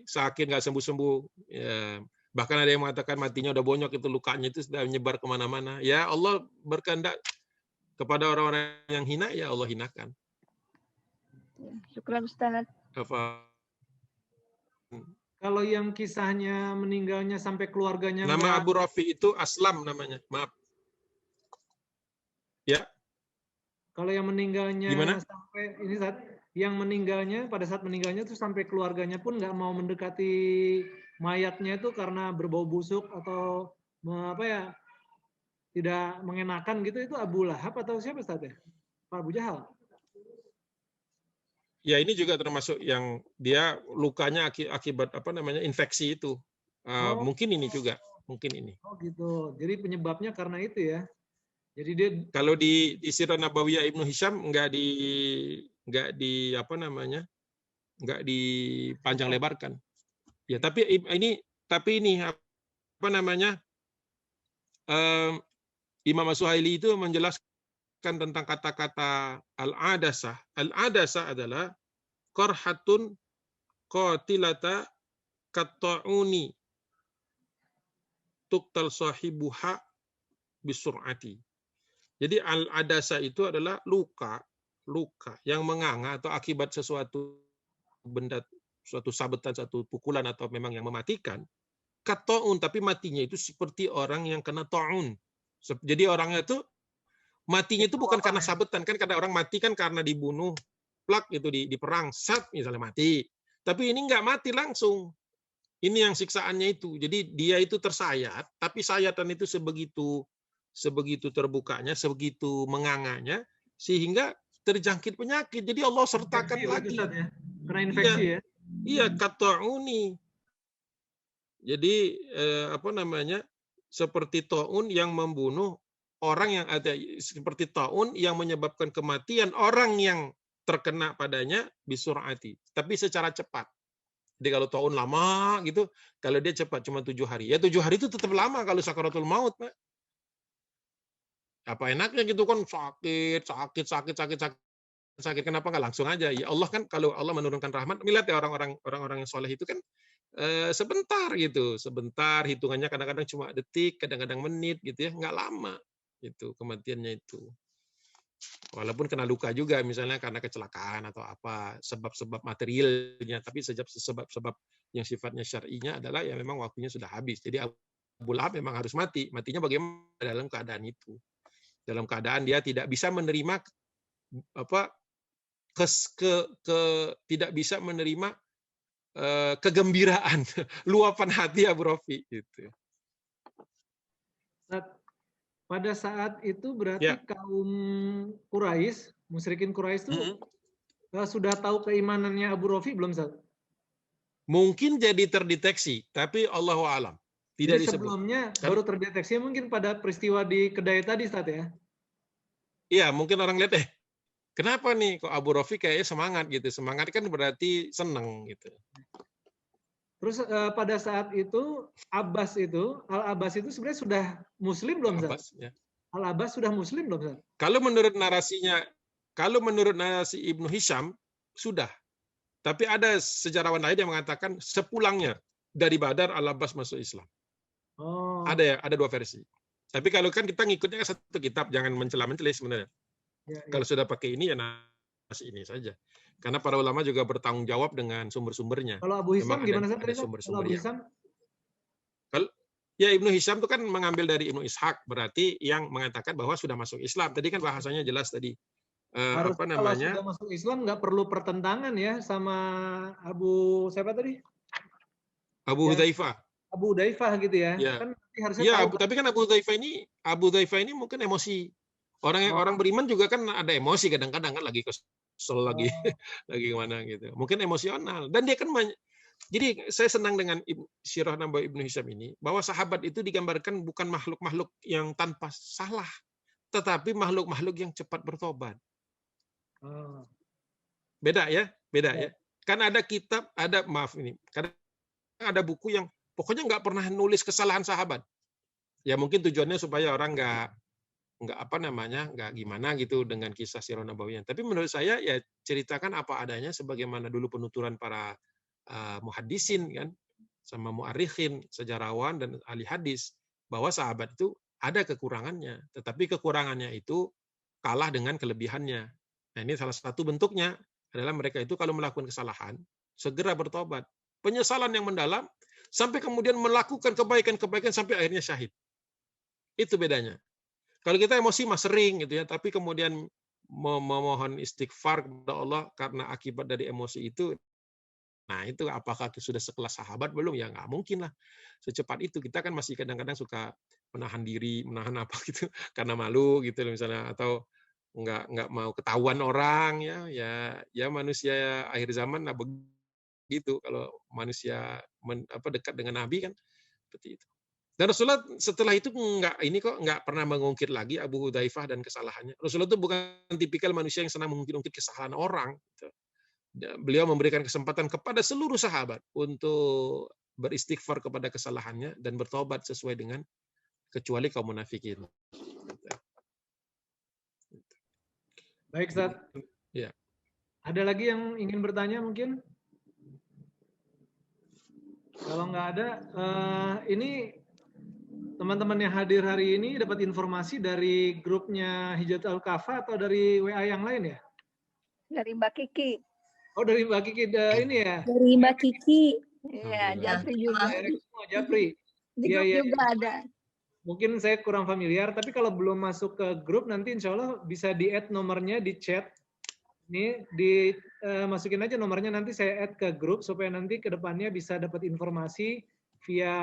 sakit nggak sembuh-sembuh. Ya. Bahkan ada yang mengatakan matinya udah bonyok, itu lukanya itu sudah menyebar kemana-mana. Ya Allah berkehendak kepada orang-orang yang hina, ya Allah hinakan. Syukran Ustaz. Kalau yang kisahnya meninggalnya sampai keluarganya nama Abu Rafi itu Aslam namanya. Maaf. Ya. Kalau yang meninggalnya gimana? Sampai ini saat yang meninggalnya pada saat meninggalnya itu sampai keluarganya pun nggak mau mendekati mayatnya itu karena berbau busuk atau tidak mengenakan gitu, itu Abu Lahab atau siapa Ustaz ya? Pak Abu Jahal. Ya ini juga termasuk yang dia lukanya akibat infeksi itu. Mungkin ini juga, mungkin ini. Oh gitu. Jadi penyebabnya karena itu ya. Jadi dia kalau di Sirah Nabawiyah Ibnu Hisham nggak dipanjang lebarkan. Ya tapi ini Imam As-Suhaili itu menjelaskan tentang kata-kata al-adasah. Al-adasah adalah qarhatun qatilata katta'uni tuqtal sahibuha bisur'ati. Jadi al-adasah itu adalah luka yang menganga atau akibat sesuatu benda, suatu sabetan, satu pukulan atau memang yang mematikan. kataun, tapi matinya itu seperti orang yang kena taun. Jadi orangnya itu matinya itu bukan karena sabetan, kan kadang orang mati kan karena dibunuh, plak itu di perang, sat misalnya mati. Tapi ini nggak mati langsung. Ini yang siksaannya itu. Jadi dia itu tersayat, tapi sayatan itu sebegitu terbukanya, sebegitu menganganya, sehingga terjangkit penyakit. Jadi Allah sertakan Infeksi, lagi. Ustaz, ya? Kena infeksi ya? Iya, katauni. Jadi seperti taun yang membunuh orang yang ada, seperti taun yang menyebabkan kematian orang yang terkena padanya bisurati, tapi secara cepat. Jadi kalau taun lama gitu, kalau dia cepat cuma 7 hari. Ya 7 hari itu tetap lama kalau sakaratul maut, Pak. Apa enaknya gitu kan, sakit, kenapa nggak langsung aja? Ya Allah kan, kalau Allah menurunkan rahmat, lihat ya orang-orang yang soleh itu kan sebentar gitu, sebentar, hitungannya kadang-kadang cuma detik, kadang-kadang menit gitu ya, nggak lama itu kematiannya itu. Walaupun kena luka juga, misalnya karena kecelakaan atau apa, sebab-sebab materialnya, tapi sebab-sebab yang sifatnya syar'inya adalah ya memang waktunya sudah habis. Jadi Abu Lahab memang harus mati. Matinya bagaimana? Dalam keadaan itu. Dalam keadaan dia tidak bisa menerima tidak bisa menerima kegembiraan, luapan hati Abu Rafi gitu. Pada saat itu berarti kaum Quraisy, musyrikin Quraisy itu sudah tahu keimanannya Abu Rafi belum, Ustaz? Mungkin jadi terdeteksi, tapi Allahu a'lam. Tidak disebut. Sebelumnya baru terdeteksi mungkin pada peristiwa di kedai tadi, Ustaz ya? Iya, mungkin orang lihat, kenapa nih kok Abu Rafi kayaknya semangat gitu. Semangat kan berarti seneng gitu. Terus pada saat itu Al-Abbas itu sebenarnya sudah muslim belum, Ustaz? Ya. Al-Abbas sudah muslim belum, Ustaz? Kalau menurut narasi Ibnu Hisham sudah. Tapi ada sejarawan lain yang mengatakan sepulangnya dari Badar Al-Abbas masuk Islam. Oh. Ada 2 versi. Tapi kalau kan kita ngikutnya satu kitab, jangan mencela-mencela sebenarnya. Ya. Kalau sudah pakai ini ya nasi ini saja. Karena para ulama juga bertanggung jawab dengan sumber-sumbernya. Kalau Abu Hisham gimana, ada sumber-sumber Abu Hisham? Ya Ibnu Hisham itu kan mengambil dari Ibnu Ishaq, berarti yang mengatakan bahwa sudah masuk Islam. Tadi kan bahasanya jelas tadi. Kalau sudah masuk Islam nggak perlu pertentangan ya sama Abu siapa tadi? Abu Hudzaifah. Abu Hudzaifah gitu ya. Kan harusnya tapi kan Abu Hudzaifah ini mungkin emosi. Orang beriman juga kan ada emosi kadang-kadang kan, lagi kesel lagi gimana gitu. Mungkin emosional, dan dia kan jadi saya senang dengan Sirah Nabawi Ibnu Hisham ini, bahwa sahabat itu digambarkan bukan makhluk-makhluk yang tanpa salah, tetapi makhluk-makhluk yang cepat bertobat. Beda ya. Kan ada kitab, kadang ada buku yang pokoknya nggak pernah nulis kesalahan sahabat. Ya mungkin tujuannya supaya orang nggak gimana gitu dengan kisah Sirah Nabawiyah. Tapi menurut saya ya ceritakan apa adanya, sebagaimana dulu penuturan para muhaddisin kan, sama mu'arikhin, sejarawan dan ahli hadis, bahwa sahabat itu ada kekurangannya, tetapi kekurangannya itu kalah dengan kelebihannya. Nah, ini salah satu bentuknya adalah mereka itu kalau melakukan kesalahan segera bertobat, penyesalan yang mendalam, sampai kemudian melakukan kebaikan-kebaikan sampai akhirnya syahid. Itu bedanya. Kalau kita emosi mah sering gitu ya, tapi kemudian memohon istighfar kepada Allah karena akibat dari emosi itu, nah itu apakah sudah sekelas sahabat belum? Ya nggak mungkin lah secepat itu. Kita kan masih kadang-kadang suka menahan diri, menahan apa gitu karena malu gitu misalnya, atau nggak mau ketahuan orang ya manusia akhir zaman lah begitu. Kalau manusia dekat dengan Nabi kan seperti itu. Dan Rasulullah setelah itu nggak pernah mengungkit lagi Abu Hudzaifah dan kesalahannya. Rasulullah itu bukan tipikal manusia yang senang mengungkit kesalahan orang. Beliau memberikan kesempatan kepada seluruh sahabat untuk beristighfar kepada kesalahannya dan bertobat sesuai dengan, kecuali kaum munafikin. Baik, Ustaz. Ya. Ada lagi yang ingin bertanya mungkin? Kalau nggak ada, ini teman-teman yang hadir hari ini dapat informasi dari grupnya Hijatul Kafa atau dari WA yang lain ya? Dari Mbak Kiki. Oh, dari Mbak Kiki ini ya? Dari Mbak Kiki. Iya, Alhamdulillah. Japri juga. Direct semua, Japri. Di Iya, grup iya, juga ada. Mungkin saya kurang familiar, tapi kalau belum masuk ke grup nanti insya Allah bisa di-add nomornya di chat. Ini masukin aja nomornya, nanti saya add ke grup supaya nanti ke depannya bisa dapat informasi via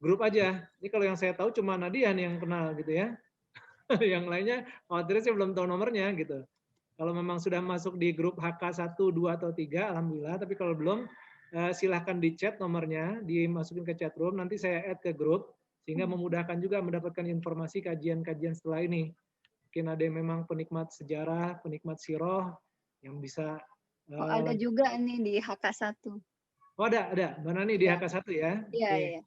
grup aja. Ini kalau yang saya tahu cuma Nadia nih yang kenal gitu ya. Yang lainnya khawatirnya saya belum tahu nomornya gitu. Kalau memang sudah masuk di grup HK 1, 2, atau 3, alhamdulillah. Tapi kalau belum, silahkan di chat nomornya, dimasukin ke chat room, nanti saya add ke grup, sehingga memudahkan juga mendapatkan informasi kajian-kajian setelah ini. Mungkin ada yang memang penikmat sejarah, penikmat siroh, yang bisa... Oh, ada juga nih di HK1. Oh ada. Mbak Nani di Ya. HK1 ya? Iya, Oke. iya.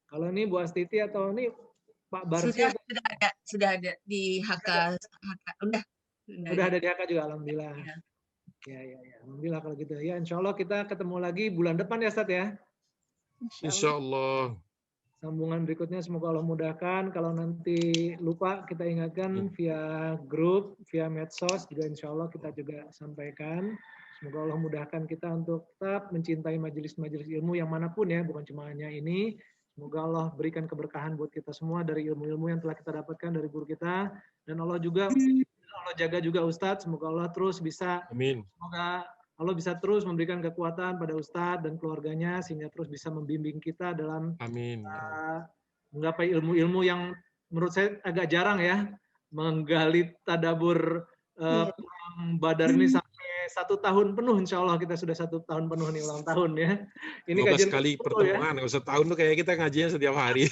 Kalau ini Bu Astiti atau ini Pak Barsi? Sudah ada di HK. Udah ada di HK juga, alhamdulillah. Ya. Ya. Alhamdulillah kalau gitu. Ya, insya Allah kita ketemu lagi bulan depan ya, Ustadz ya. Insya Allah. Sambungan berikutnya semoga Allah mudahkan. Kalau nanti lupa kita ingatkan via grup, via medsos juga insya Allah kita juga sampaikan. Semoga Allah mudahkan kita untuk tetap mencintai majelis-majelis ilmu yang manapun ya, bukan cuma hanya ini. Semoga Allah berikan keberkahan buat kita semua dari ilmu-ilmu yang telah kita dapatkan dari guru kita. Dan Allah jaga juga Ustadz. Semoga Allah terus bisa, Amin. semoga Allah bisa terus memberikan kekuatan pada Ustadz dan keluarganya sehingga terus bisa membimbing kita dalam Amin. menggapai ilmu-ilmu yang menurut saya agak jarang ya, menggali tadabur Badar ini sampai 1 tahun penuh. Insya Allah kita sudah 1 tahun penuh nih ulang tahun ya. Ini 12 kajian kali pertemuan, nggak usah tahun tuh kayak kita ngajinya setiap hari.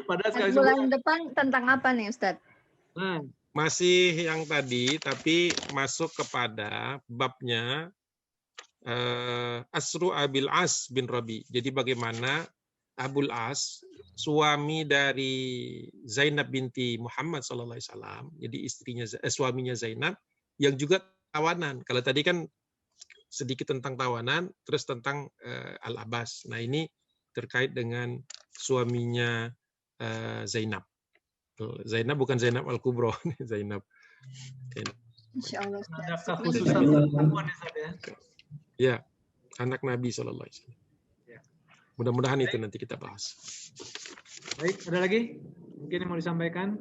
Padahal sekali Bulan depan tentang apa nih Ustadz? Nah, Masih yang tadi, tapi masuk kepada babnya Asru Abil As bin Rabi. Jadi bagaimana Abul As, suami dari Zainab binti Muhammad SAW, jadi suaminya Zainab, yang juga tawanan. Kalau tadi kan sedikit tentang tawanan, terus tentang Al-Abbas. Nah ini terkait dengan suaminya Zainab. Zainab bukan Zainab Al-Kubro, Zainab. Insya Allah. ada kekhususan perempuan ya. Ya, anak Nabi SAW. Mudah-mudahan itu nanti kita bahas. Baik, ada lagi? Mungkin yang mau disampaikan?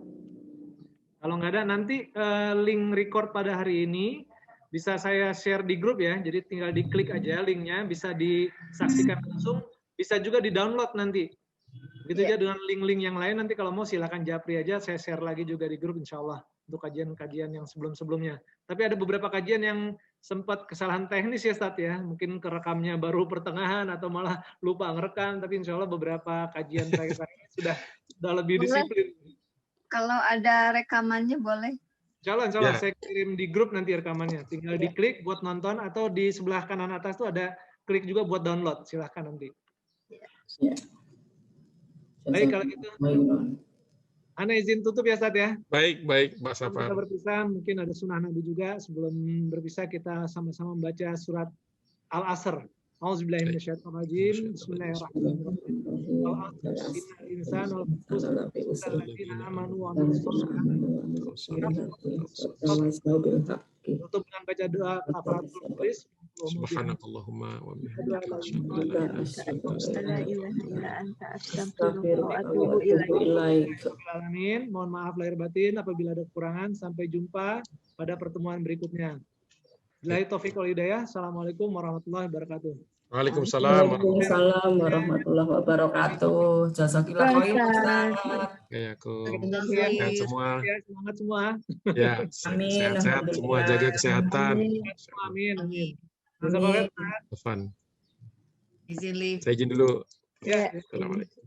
Kalau nggak ada, nanti link record pada hari ini bisa saya share di grup ya. Jadi tinggal diklik aja linknya, bisa disaksikan langsung, bisa juga di-download nanti. Begitu aja dengan link-link yang lain, nanti kalau mau silakan japri aja, saya share lagi juga di grup insya Allah untuk kajian-kajian yang sebelum-sebelumnya. Tapi ada beberapa kajian yang sempat kesalahan teknis ya Ustadz ya, mungkin kerekamnya baru pertengahan atau malah lupa ngerekam, tapi insya Allah beberapa kajian terakhir sudah lebih disiplin. Kalau ada rekamannya boleh. Insya Allah saya kirim di grup nanti rekamannya, tinggal diklik buat nonton atau di sebelah kanan atas tuh ada klik juga buat download, silahkan nanti. Ya. Baik kalau gitu. Ana izin tutup ya Ustadz ya. Baik, Mbak Safar. Kita berpisah, mungkin ada sunnah Nabi juga. Sebelum berpisah kita sama-sama membaca surat Al-Asr. Auzubillahi minasyaitonirrajim. Bismillahirrahmanirrahim. Tutup dengan baca doa kafaratul majlis. Subhanakallahumma wa bihamdika Mohon maaf lahir batin apabila ada kekurangan. Sampai jumpa pada pertemuan berikutnya. Billahi taufiq wal hidayah. Assalamualaikum warahmatullahi wabarakatuh. Waalaikumsalam. Waalaikumsalam warahmatullahi wabarakatuh. Jazakillah khair Ustaz. Ya, aku Sehat semua. Ya, semangat semua. Ya, Amin. sehat-sehat semua, jaga kesehatan. Amin. Amin. Tovan. Izin live. Saya izin dulu. Ya. Assalamualaikum.